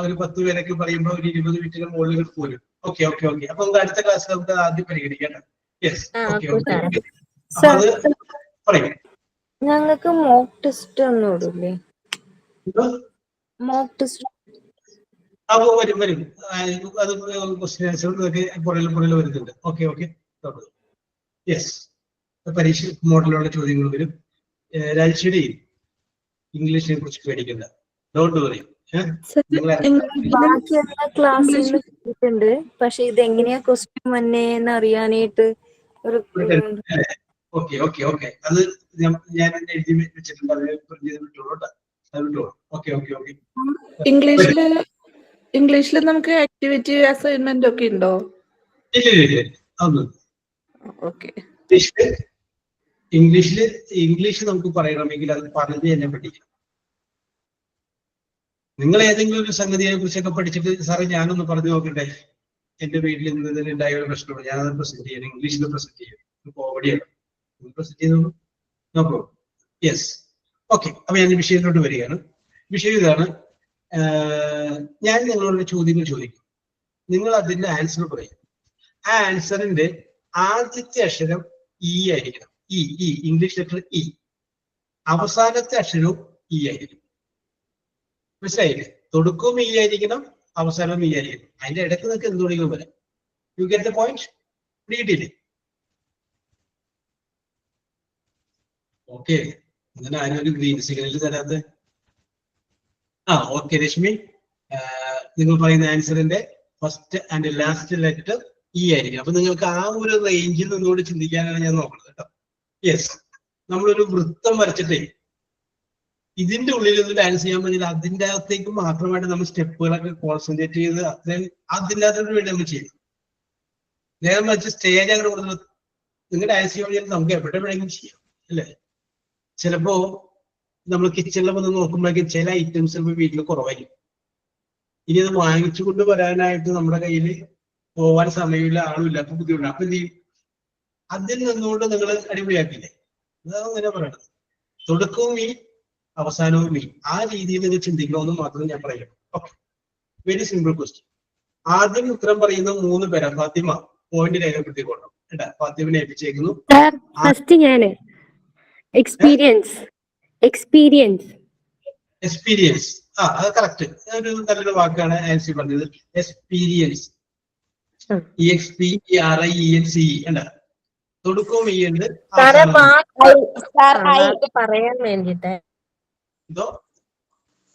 ഒരു 10 പേരൊക്കെ പറയുമ്പോൾ ഒരു 20 മിനിറ്റിന് മുകളിൽ പോലും. Okay okay okay. അപ്പൊ നമുക്ക് അടുത്ത ക്ലാസ്സിൽ നമുക്ക് ആദ്യം പരിഗണിക്കാം. Yes, okay okay. അപ്പൊ അത് പറയും. ഞങ്ങൾക്ക് മോക്ക് ടെസ്റ്റ് ഒന്നും ഇടില്ലേ? മോക്ക് ടെസ്റ്റ് വരും വരും. അത് ക്വസ്റ്റ്യൻ ആൻസർ പുറകിൽ വരുന്നുണ്ട്. Okay okay. യെസ്, പരീക്ഷ മോഡലുള്ള ചോദ്യങ്ങൾ വരും. രാജശ്രീ, ഇംഗ്ലീഷിനെ കുറിച്ച് പേടിക്കണ്ട. Don't worry. ബാക്കി എല്ലാ ക്ലാസ്സിൽ കിട്ടിയിട്ടുണ്ട്. പക്ഷെ ഇത് എങ്ങനെയാ ക്വസ്റ്റ്യൻ വന്നേന്ന് അറിയാനായിട്ട് ഒരു ഓക്കെ ഓക്കെ ഓക്കെ. അത് ഞാൻ എഴുതി വെച്ചിട്ടുണ്ട്. Okay okay okay. ഇംഗ്ലീഷില് നമുക്ക് ആക്ടിവിറ്റി അസൈൻമെന്റ് ഒക്കെ ഉണ്ടോ? ഇല്ല അതൊന്നും. ഓക്കെ. ഇംഗ്ലീഷ് നമുക്ക് പറയണമെങ്കിൽ അത് പറഞ്ഞ് തന്നെ പഠിക്കണം. നിങ്ങൾ ഏതെങ്കിലും ഒരു സംഗതിയെ കുറിച്ചൊക്കെ പഠിച്ചിട്ട് സാറേ ഞാനൊന്ന് പറഞ്ഞു നോക്കട്ടെ, എന്റെ വീട്ടിൽ നിന്ന് ഉണ്ടായ ഒരു പ്രശ്നമാണ്, ഞാനത് പ്രസന്റ് ചെയ്യണം, ഇംഗ്ലീഷിൽ പ്രസന്റ് ചെയ്യണം, കോമഡിയാണ് പ്രസന്റ് ചെയ്തോളൂ. നോക്കൂ. Yes, okay. അപ്പൊ ഞാൻ വിഷയത്തിലോട്ട് വരികയാണ്. വിഷയം ഇതാണ്. ഞാൻ നിങ്ങളോട് ചോദ്യങ്ങൾ ചോദിക്കും, നിങ്ങൾ അതിന്റെ ആൻസർ പറയും. ആ ആൻസറിന്റെ ആദ്യത്തെ അക്ഷരം ഇ ആയിരിക്കണം. E English letter E. അവസാനത്തെ അക്ഷരവും ഇ ആയിരിക്കും. മനസ്സിലായില്ലേ? തുടക്കവും ഇ ആയിരിക്കണം, അവസാനവും ഇ ആയിരിക്കണം. അതിന്റെ ഇടയ്ക്ക് നിങ്ങൾക്ക് എന്തുകൊണ്ടെങ്കിലും വരാം. You get the point? പിടിയിട്ടില്ലേ? ഓക്കെ. അങ്ങനെ ആരും ഒരു ഗ്രീൻ സിഗ്നൽ തരാത്ത? ഓക്കെ രശ്മി, നിങ്ങൾ പറയുന്ന ആൻസറിന്റെ first and last letter E ആയിരിക്കും. അപ്പൊ നിങ്ങൾക്ക് ആ ഒരു റേഞ്ചിൽ നിന്നുകൊണ്ട് ചിന്തിക്കാനാണ് ഞാൻ നോക്കുന്നത് കേട്ടോ. യെസ്, നമ്മളൊരു വൃത്തം വരച്ചിട്ടേ ഇതിന്റെ ഉള്ളിൽ നിന്ന് ഡാൻസ് ചെയ്യാൻ പറ്റില്ല. അതിൻ്റെ അകത്തേക്ക് മാത്രമായിട്ട് നമ്മൾ സ്റ്റെപ്പുകളൊക്കെ കോൺസെൻട്രേറ്റ് ചെയ്ത് അതിൻ്റെ അകത്തോട്ട് വേണ്ടി നമ്മൾ ചെയ്യും. നേരെ മറിച്ച് സ്റ്റേജ് അങ്ങനെ കൊടുക്കുന്നത് നിങ്ങൾ ഡാൻസ് ചെയ്യാൻ വേണ്ടി നമുക്ക് എവിടെ വേണമെങ്കിലും ചെയ്യാം അല്ലേ? ചിലപ്പോ നമ്മൾ കിച്ചണിൽ വന്ന് നോക്കുമ്പോഴേക്കും ചില ഐറ്റംസ് വീട്ടിൽ കുറവായിരിക്കും. ഇനി അത് വാങ്ങിച്ചു കൊണ്ട് വരാനായിട്ട് നമ്മുടെ കയ്യിൽ പോവാൻ സമയമില്ല, ആളുമില്ല, അപ്പൊ ബുദ്ധിമുട്ടുണ്ട്. അപ്പൊ എന്ത് ചെയ്യും? അതിൽ നിന്നുകൊണ്ട് നിങ്ങൾ അടിപൊളിയാക്കില്ലേ? അതാണ് അങ്ങനെ പറയണത്. തുടക്കവും ഈ അവസാനവും ഈ ആ രീതിയിൽ നിങ്ങൾ ചിന്തിക്കണമെന്ന് മാത്രം ഞാൻ പറയാം. Okay, very simple question. ആദ്യം ഉത്തരം പറയുന്ന 3 പേരാ. ഫാത്തിമ പോയിന്റ് രേഖപ്പെടുത്തിക്കൊള്ളണം കേട്ടാ. ഫാത്തിമനെ ഏൽപ്പിച്ചേക്കുന്നു. ഫസ്റ്റ് ഞാന് എക്സ്പീരിയൻസ്. അത് കറക്റ്റ്. ഒരു നല്ലൊരു വാക്കാണ് ആൻസി പറഞ്ഞത്. എക്സ്പീരിയൻസ്. EXPERIENCE അല്ല, തുടക്കവും ഈ ഉണ്ട്. പറയാൻ വേണ്ടിട്ട്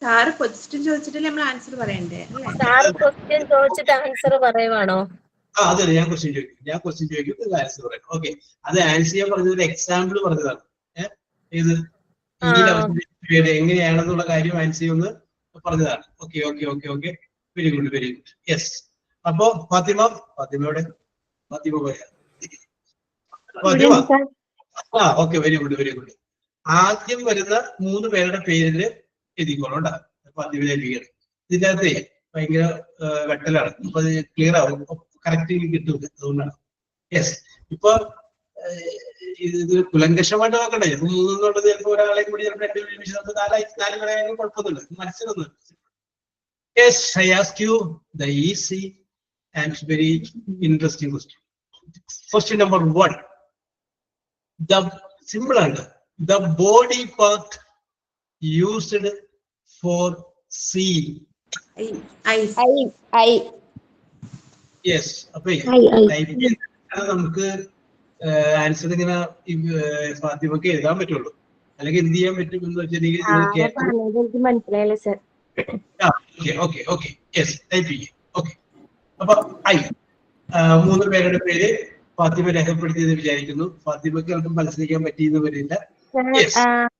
സാറ് ക്വസ്റ്റ്യൻ ചോദിച്ചിട്ടല്ലേ നമ്മൾ ആൻസർ പറയണ്ടേ? സാറ് ക്വസ്റ്റ്യൻ ചോദിച്ചിട്ട് ആൻസർ പറയുവാണോ? അതെ, ഞാൻ ക്വസ്റ്റ്യൻ ചോദിക്കും ആൻസർ പറയാം. ഓക്കെ, അത് ആൻസർ ചെയ്യാൻ പറഞ്ഞത് എക്സാമ്പിൾ പറഞ്ഞതാണ്. ഏത് എങ്ങനെയാണെന്നുള്ള കാര്യം ആൻസർ ചെയ്യുമെന്ന് പറഞ്ഞതാണ്. Okay okay okay okay, very good very good. Yes. അപ്പോ ഫാത്തിമയുടെ Fathima okay, very good very good. ആദ്യം വരുന്ന 3 പേരുടെ പേരില് എഴുതിക്കോളൂ കേട്ടോ. ഫാത്തിമയെ ഏൽപ്പിക്കണം. ഇതിന്റെ അകത്ത് ഭയങ്കര വെട്ടലാണ്. അപ്പൊ അത് ക്ലിയർ ആവും, കറക്റ്റ് കിട്ടും. അതുകൊണ്ടാണ്. യെസ്. ഇപ്പൊ ഇത് കുലങ്കഷമായിട്ട് നോക്കണ്ടേ? 3 എന്നുള്ളത് ചിലപ്പോൾ ഒരാളെ കൂടി ചിലപ്പോൾ 2 നിമിഷം 4 പറയാനും കുഴപ്പമൊന്നുമില്ല. മനസ്സിലൊന്നും. Yes, I ask you the easy and very interesting question. Question number 1. The simple answer. The body part used for seeing. Eyes. Yes. അപ്പൊ ടൈപ്പ് ചെയ്താൽ നമുക്ക് ആൻസർ ഇങ്ങനെ ഫാത്തിമക്ക് എഴുതാൻ പറ്റുള്ളൂ. അല്ലെങ്കിൽ എന്ത് ചെയ്യാൻ പറ്റും എന്ന് വെച്ചിട്ടുണ്ടെങ്കിൽ എനിക്ക് മനസ്സിലായില്ല സർ. ഓക്കെ യെസ് ടൈപ്പ് ചെയ്യും. ഓക്കെ, അപ്പൊ ഐ 3 പേരുടെ പേര് ഫാത്തിമ രേഖപ്പെടുത്തിയെന്ന് വിചാരിക്കുന്നു. ഫാത്തിമക്ക് നമുക്ക് മത്സരിക്കാൻ പറ്റിയെന്ന് വരില്ല.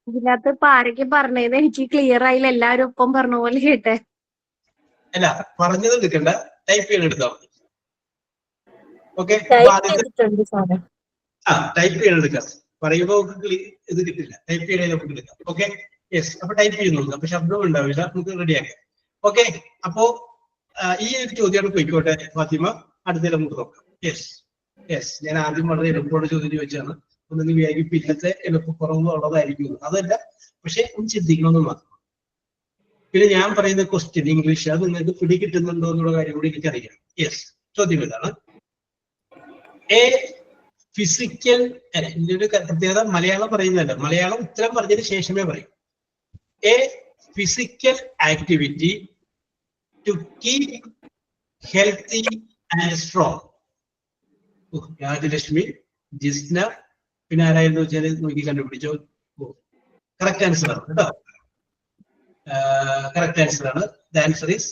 ഇതിനകത്ത് ഇപ്പൊ ആരൊക്കെ പറഞ്ഞത് എനിക്ക് ക്ലിയർ ആയില്ല. എല്ലാവരും ഒപ്പം പറഞ്ഞ പോലെ കേട്ടെ. അല്ല, പറഞ്ഞത് നിൽക്കണ്ട, ടൈപ്പ് ചെയ്യാൻ എടുത്താൽ മതി. ഓക്കെ, ടൈപ്പ് ചെയ്യാൻ എടുക്കാം. പറയുമ്പോ ഇത് കിട്ടില്ല, ടൈപ്പ് ചെയ്യണേ നമുക്ക് എടുക്കാം. Okay, yes. അപ്പൊ ടൈപ്പ് ചെയ്യുന്നുണ്ട്, അപ്പൊ ശബ്ദവും ഉണ്ടാവില്ല, നമുക്ക് റെഡിയാക്കാം. ഓക്കെ, അപ്പോ ഈ ഒരു ചോദ്യമാണ് പോയിക്കോട്ടെ ഫാത്തിമ. അടുത്ത നമുക്ക് നോക്കാം. യെസ്, ഞാൻ ആദ്യം വളരെ എളുപ്പമുള്ള ചോദ്യം ചോദിച്ചാണ്. ഒന്നും വിചാരിക്കും പിന്നത്തെ എളുപ്പക്കുറവ് ഉള്ളതായിരിക്കും. അതല്ല, പക്ഷെ ഒന്ന് ചിന്തിക്കണമെന്ന് മാത്രം. പിന്നെ ഞാൻ പറയുന്ന ക്വസ്റ്റ്യൻ ഇംഗ്ലീഷ്, അത് നിങ്ങൾക്ക് പിടികിട്ടുന്നുണ്ടോ എന്നുള്ള കാര്യം കൂടി എനിക്കറിയാം. യെസ്, ചോദ്യം ഇതാണ്. എ ഫിസിക്കൽ, ഇതിന്റെ ഒരു പ്രത്യേകത മലയാളം പറയുന്നതല്ല, മലയാളം ഉത്തരം പറഞ്ഞതിന് ശേഷമേ പറയും. A physical activity to keep healthy and strong. Rajalakshmi, Jisna, പിന്നെ ആരായിരുന്നു വെച്ചാൽ നോക്കി കണ്ടുപിടിച്ചോ. കറക്റ്റ് ആൻസർ ആണ് കേട്ടോ, കറക്റ്റ് ആൻസർ ആണ്. The answer is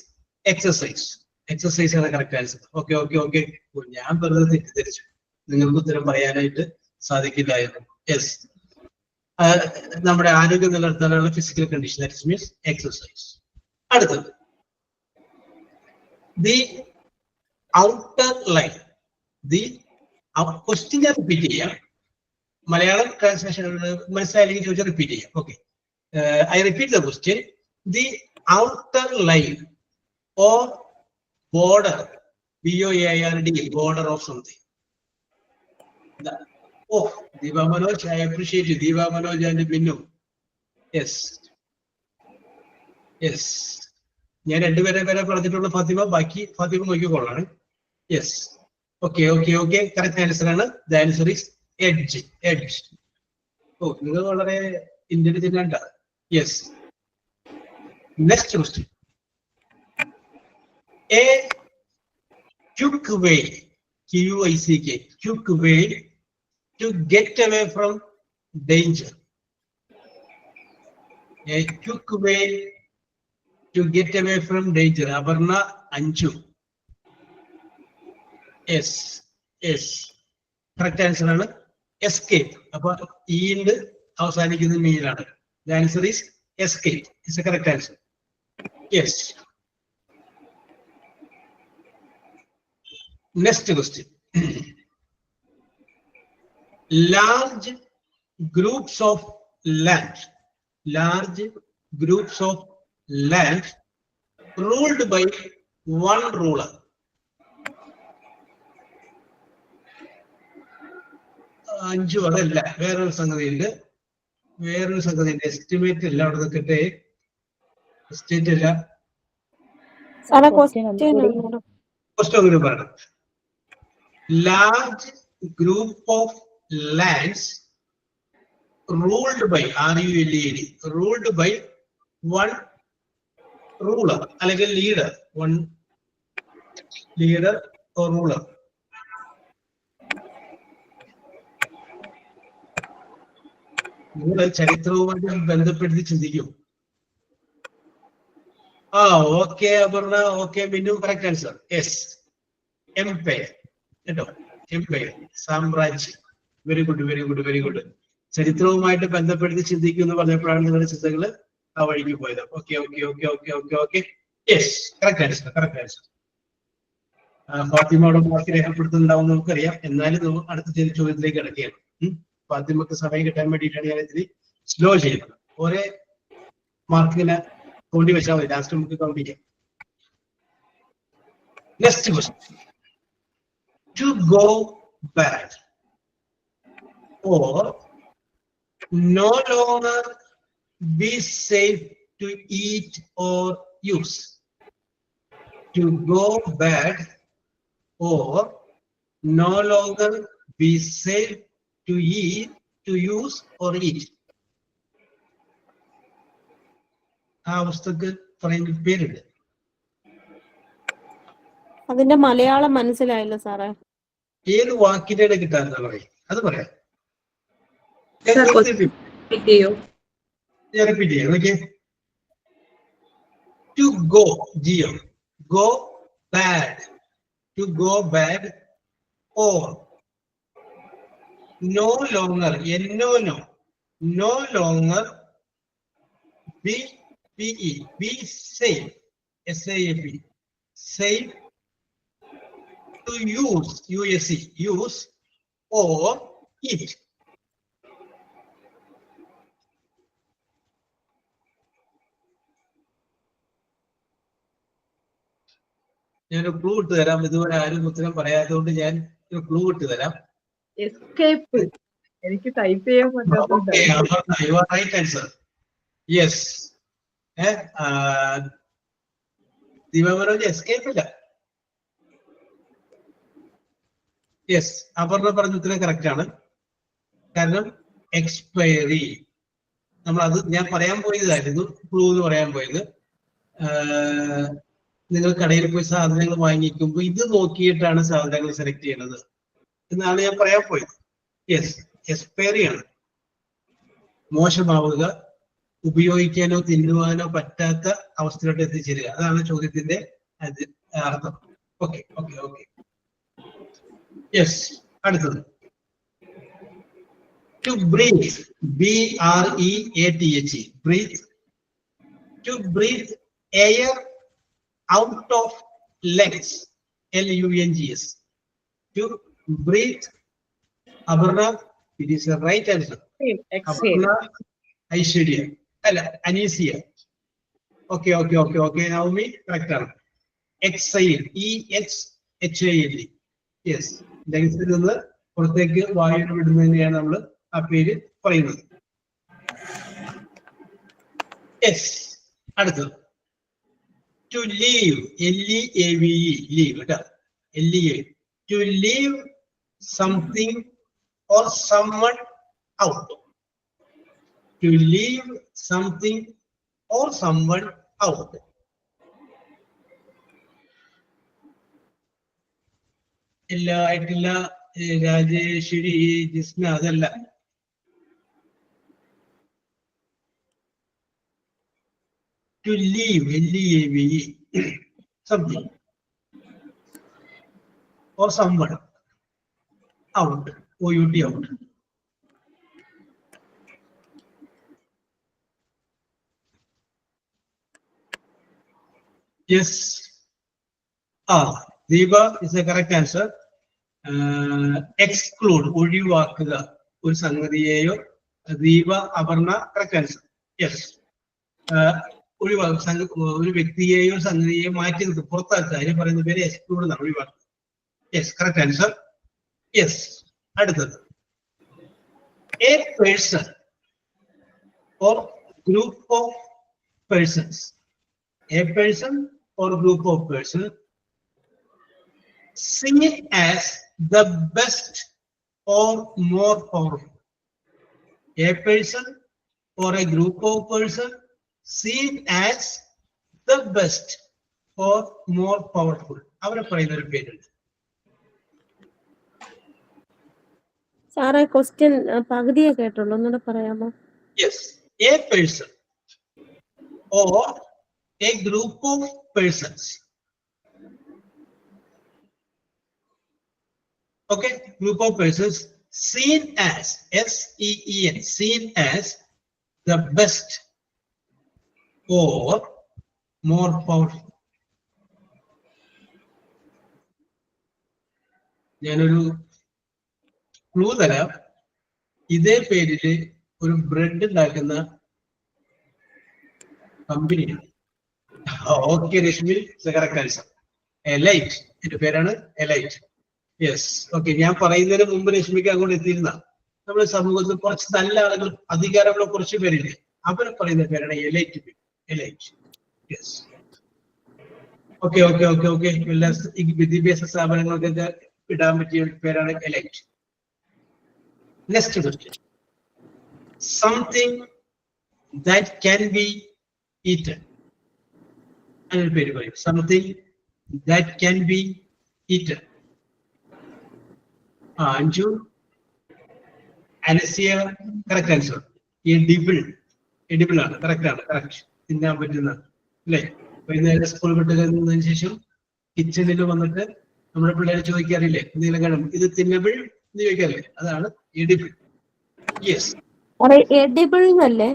exercise. Exercise ആണ് കറക്റ്റ് ആൻസർ. ഓക്കെ. ഞാൻ വെറുതെ തെറ്റിദ്ധരിച്ചു, നിങ്ങൾക്ക് ഉത്തരം പറയാനായിട്ട് സാധിക്കില്ലായിരുന്നു. യെസ്, നമ്മുടെ ആരോഗ്യം നിലനിർത്താനുള്ള physical condition, that means exercise. അടുത്തത്, the outer line. The question ഞാൻ റിപ്പീറ്റ് ചെയ്യാം, മലയാളം ട്രാൻസ്ലേഷൻ മനസ്സിലായില്ലെങ്കിൽ ചോദിച്ചാൽ റിപ്പീറ്റ് ചെയ്യാം. Okay, I repeat the question. The outer line or border, BOARD, border of something. Oh, Diva Manoj, I appreciate you. Diva Manoj and Minnu. Yes. ഞാൻ 2 പേരെ പറഞ്ഞിട്ടുള്ള ഫാത്തിമ, ബാക്കി ഫാത്തിമ നോക്കിക്കൊള്ളാണ്. Yes, okay. കറക്റ്റ് ആൻസർ ആണ്. The answer is edge. ഓ, നിങ്ങൾ വളരെ ഇന്റലിജന്റ് ആണ്. Yes, next question. A quick way, QUICK, quick way to get away from danger. A quick way to get away from danger. Abarna Anju. Yes. Correct answer ആണ് escape. അപ്പൊ ഈ അവസാനിക്കുന്ന മീനാണ്. The answer is escape. It's a correct answer. Yes. Next question. Large groups of land ruled by one ruler. അഞ്ചു അതല്ല, വേറൊരു സംഗതിയുണ്ട്. എസ്റ്റിമേറ്റ് ഇല്ല, അവിടെ നിൽക്കട്ടെ. എസ്റ്റേറ്റ് ഇല്ല, ക്വസ്റ്റ്യൻ പറയണം. Large group of lands ruled by RULED, ruled by one ruler, അല്ലെങ്കിൽ leader, one leader or ruler. നിങ്ങൾ ചരിത്രവുമായിട്ട് ബന്ധപ്പെടുത്തി ചിന്തിക്കൂ. Okay Aparna, okay Minnu, correct answer. Yes, empire കേട്ടോ, എംപയർ, സാമ്രാജ്യം. Very good. ചരിത്രവുമായിട്ട് ബന്ധപ്പെടുത്തി ചിന്തിക്കും എന്ന് പറഞ്ഞപ്പോഴാണ് നിങ്ങളുടെ ചിന്തകള് ആ വഴിക്ക് പോയത്. ഓക്കെ. Yes, correct answer. ഫാത്തിമയുടെ മാർക്ക് രേഖപ്പെടുത്തുന്നുണ്ടാവും നമുക്കറിയാം. എന്നാലും അടുത്ത ചോദ്യത്തിലേക്ക് കിടക്കുകയാണ്. ഫാത്തിമക്ക് സമയം കിട്ടാൻ വേണ്ടിയിട്ടാണ് ഞാൻ ഇതിൽ സ്ലോ ചെയ്യുന്നത്. ഒരേ മാർക്കിനെ തോണ്ടി വെച്ചാൽ മതി, ലാസ്റ്റ് നമുക്ക് കൗണ്ട് ചെയ്യാം. Next question. To go bad or no longer be safe to eat or use. To go bad or no longer be safe to eat, to use or eat. ആ പുസ്തകത്തിൽ പറയുന്ന പേരുണ്ട്. അതിന്റെ മലയാളം മനസ്സിലായില്ല സാറേ. ഏത് വാക്കിന്റെ കിട്ടാൻ പറയും, അത് പറയാം. റിപ്പീറ്റ് ചെയ്യാം. ഓക്കെ. ടു ഗോ, ജിയോ, go bad, to go bad, or no longer, no longer, be safe, SAFE, safe, to use, use, or eat. ഞാനൊരു ക്ലൂ ഇട്ട് തരാം. ഇതുവരെ ആരും ഉത്തരം പറയാത്തതുകൊണ്ട് ഞാൻ ഒരു ക്ലൂ ഇട്ട് തരാം. എസ്കേപ്പ്. എനിക്ക് ടൈപ്പ് ചെയ്യാൻ പറ്റാത്തതുകൊണ്ട്. യെസ്. എസ്കേപ്പ് ഇല്ല. യെസ്, അപർണ പറഞ്ഞ ഉത്തരം കറക്റ്റ് ആണ്. കാരണം എക്സ്പയറി, നമ്മൾ അത് ഞാൻ പറയാൻ പോയതായിരുന്നു, ക്ലൂ എന്ന് പറയാൻ പോയത്. നിങ്ങൾ കടയിൽ പോയി സാധനങ്ങൾ വാങ്ങിക്കുമ്പോൾ ഇത് നോക്കിയിട്ടാണ് സാധനങ്ങൾ സെലക്ട് ചെയ്യുന്നത് എന്നാണ് ഞാൻ പറയാൻ പോയത്. യെസ്, എക്സ്പയറി ആണ്. മോശമാവുക, ഉപയോഗിക്കാനോ തിന്നുവാനോ പറ്റാത്ത അവസ്ഥയിലോട്ട് എത്തിച്ചേരുക, അതാണ് ചോദ്യത്തിന്റെ അർത്ഥം. Okay okay okay. യെസ്, അടുത്തത് to breathe, BREATH, breathe. To breathe air out of lungs, LUNGS. To breathe, Abarna, it is the right answer. Abarna, Aishwarya, Anisha. Okay. Naomi, correct. Exhale, EXHALE. Yes, that is the പുറത്തേക്ക് വായു വിടുന്നതിനെയാണ് നമ്മൾ ആ പേര് പറയുന്നത്. യെസ്, അടുത്തത് to leave, LEAVE, leave, LEA, to leave something or someone out, to leave something or someone out. ഇല്ല, ആയിട്ടില്ല. രാജേശ്വരി, ജിസ്ന, അതല്ല. To leave, LEAVE, something or someone out, OUT, out. Yes. Deepa is the correct answer. Exclude, ഒഴിവാക്കുക ഒരു സംഗതിയെയോ. Deepa, Aparna, correct answer. Yes. ഒരു വ്യക്തിയെയോ സംഗതിയെയോ മാറ്റി നിർത്തി പുറത്താക്കുക, അതിന് പറയുന്ന പേര് എക്സ്ക്ലൂഡ് എന്നാണ്, ഒഴിവാക്കുക. Yes, correct answer. യെസ്, അടുത്തത് a person or group of persons, a person or group of person seen as the best or more powerful. A person or a group of person seen as the best or more powerful. അവരെ പറയുന്ന ഒരു പേരുണ്ട്. സാറേ, ക്വസ്റ്റ്യൻ പകുതിയെ കേട്ടുള്ളൂ, ഒന്നുകൂടെ പറയാമോ? Yes, A person or a group of persons. Okay, group of persons seen as, SEEN, seen as the best or more powerful. ഞാനൊരു ക്ലൂ തരാം. ഇതേ പേരില് ഒരു ബ്രെഡ് ഉണ്ടാക്കുന്ന കമ്പനിയാണ്. Okay Rashmi, correct answer. Elite, എന്റെ പേരാണ് എലൈറ്റ്. Yes, okay. ഞാൻ പറയുന്നതിന് മുമ്പ് രശ്മിക്ക് അങ്ങോട്ട് എത്തിയിരുന്ന നമ്മുടെ സമൂഹത്തിൽ കുറച്ച് നല്ല ആളുകൾ, അധികാരമുള്ള കുറച്ച് പേരില്ലേ, അവരെ പറയുന്ന പേരാണ് elite. Elite. Yes, okay okay okay okay. എല്ലാ വിദ്യാഭ്യാസ സ്ഥാപനങ്ങൾക്കൊക്കെ ഇടാൻ പറ്റിയ പേരാണ് elite. Next question. Something that can be eaten. അതിനൊരു പേര് പറയും. Something that can be eaten. Anju, Anasia, correct answer. Edible. Edible ആണ്, correct ആണ്, correct. തിന്നാൻ പറ്റുന്ന അല്ലേ? വൈകുന്നേരം സ്കൂൾ വിട്ട് കഴിഞ്ഞതിന് ശേഷം കിച്ചണിൽ വന്നിട്ട് നമ്മുടെ പിള്ളേരെ ചോദിക്കാറില്ലേ, എന്തെങ്കിലും കാണും ഇത് തിന്നബിൾ എന്ന് ചോദിക്കാറില്ലേ, അതാണ് edible. യെസ്, എഡിബിൾ അല്ലേ?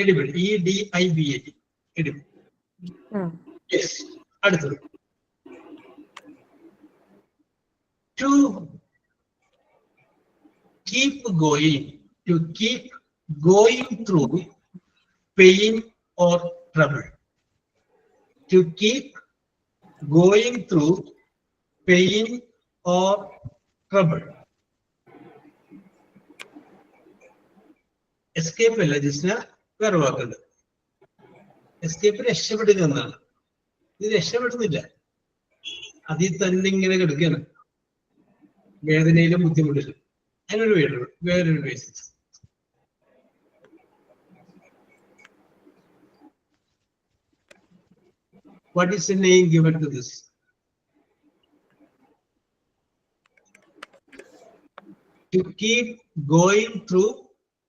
edible, EDIBLE, edible. യെസ്. അടുത്തത്, to keep going through pain or trouble. To keep going through pain or trouble. Escape അല്ല ജിസ്ന, വേറെ വാക്കുണ്ട്. എസ്കേപ്പ് രക്ഷപ്പെടുക എന്നാണ്. ഇത് രക്ഷപ്പെടുന്നില്ല, അതിൽ തന്നെ ഇങ്ങനെ കിടക്കുകയാണ്, വേദനയിലും ബുദ്ധിമുട്ടിലും. അതിനൊരു വേറൊരു basis. What is the name given to this? To keep going through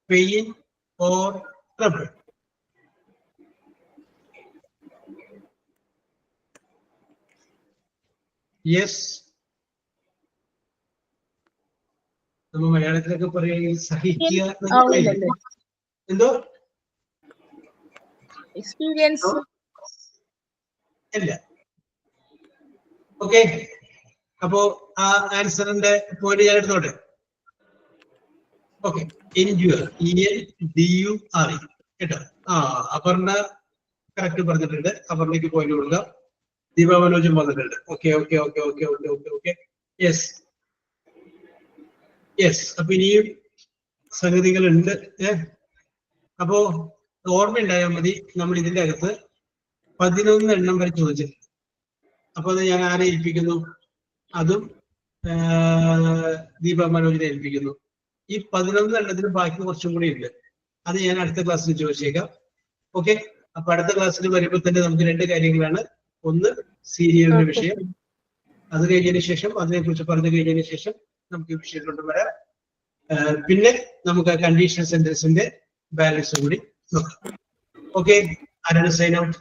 pain or trouble. Yes. നമ്മൾ മലയാളത്തിലൊക്കെ പറയുകയാണെങ്കിൽ സഹിക്കുക. എന്തോ എക്സ്പീരിയൻസ് ഇല്ല. ഓക്കെ, അപ്പോ ആ ആൻസറിന്റെ പോയിന്റ് ഞാൻ എടുത്തോട്ടെ. ഓക്കെ, endure, ENDURE കേട്ടോ. അപർണ കറക്റ്റ് പറഞ്ഞിട്ടുണ്ട്, അപർണയ്ക്ക് പോയിന്റ് കൊടുക്കാം. ദീപ മനോജും വന്നിട്ടുണ്ട്. Okay okay okay okay okay okay okay yes yes. അപ്പൊ ഇനിയും സംഗതികളുണ്ട്. അപ്പോ ഓർമ്മയുണ്ടായാൽ മതി, നമ്മൾ ഇതിന്റെ അകത്ത് 11 എണ്ണം വരെ ചോദിച്ചിട്ടുണ്ട്. അപ്പൊ അത് ഞാൻ ആരെ ഏൽപ്പിക്കുന്നു? അതും ദീപ മനോജിനെ ഏൽപ്പിക്കുന്നു. ഈ 11 എണ്ണത്തിന് ബാക്കി കുറച്ചും കൂടി ഉണ്ട്, അത് ഞാൻ അടുത്ത ക്ലാസ്സിൽ ചോദിച്ചേക്കാം. ഓക്കെ, അപ്പൊ അടുത്ത ക്ലാസ്സിൽ വരുമ്പോൾ തന്നെ നമുക്ക് 2 കാര്യങ്ങളാണ്. ഒന്ന് സീരിയലിന്റെ വിഷയം, അത് കഴിഞ്ഞതിന് ശേഷം അതിനെക്കുറിച്ച് പറഞ്ഞു കഴിഞ്ഞതിന് ശേഷം നമുക്ക് ഈ വിഷയത്തിലോട്ട് വരാം. പിന്നെ നമുക്ക് കണ്ടീഷണൽ സെന്റൻസിന്റെ ബാലൻസ് കൂടി നോക്കാം. ഓക്കെ, ആരാണ് sign out?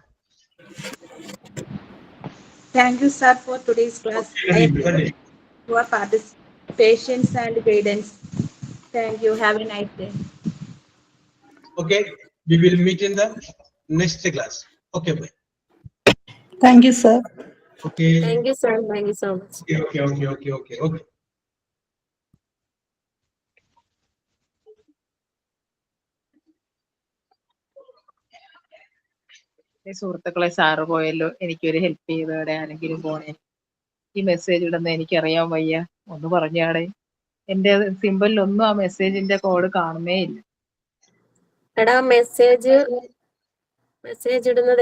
Thank you, sir, for today's class. I appreciate your participation and guidance. Thank you. Have a nice day. Okay, we will meet in the next class. Okay, bye. Thank you, sir. Okay. Thank you, sir. Thank you so much. Okay. സുഹൃത്തുക്കളെ, സാറ് പോയല്ലോ, എനിക്കൊരു ഹെൽപ്പ് ചെയ്തോടെ, ആരെങ്കിലും പോണേ. ഈ മെസ്സേജ് ഇടുന്ന എനിക്കറിയാൻ വയ്യ, ഒന്ന് പറഞ്ഞാടെ. എന്റെ സിമ്പിളിലൊന്നും ആ മെസ്സേജിന്റെ കോഡ് കാണുന്നേ ഇല്ല. എടാ മെസ്സേജ് ഇടുന്നത്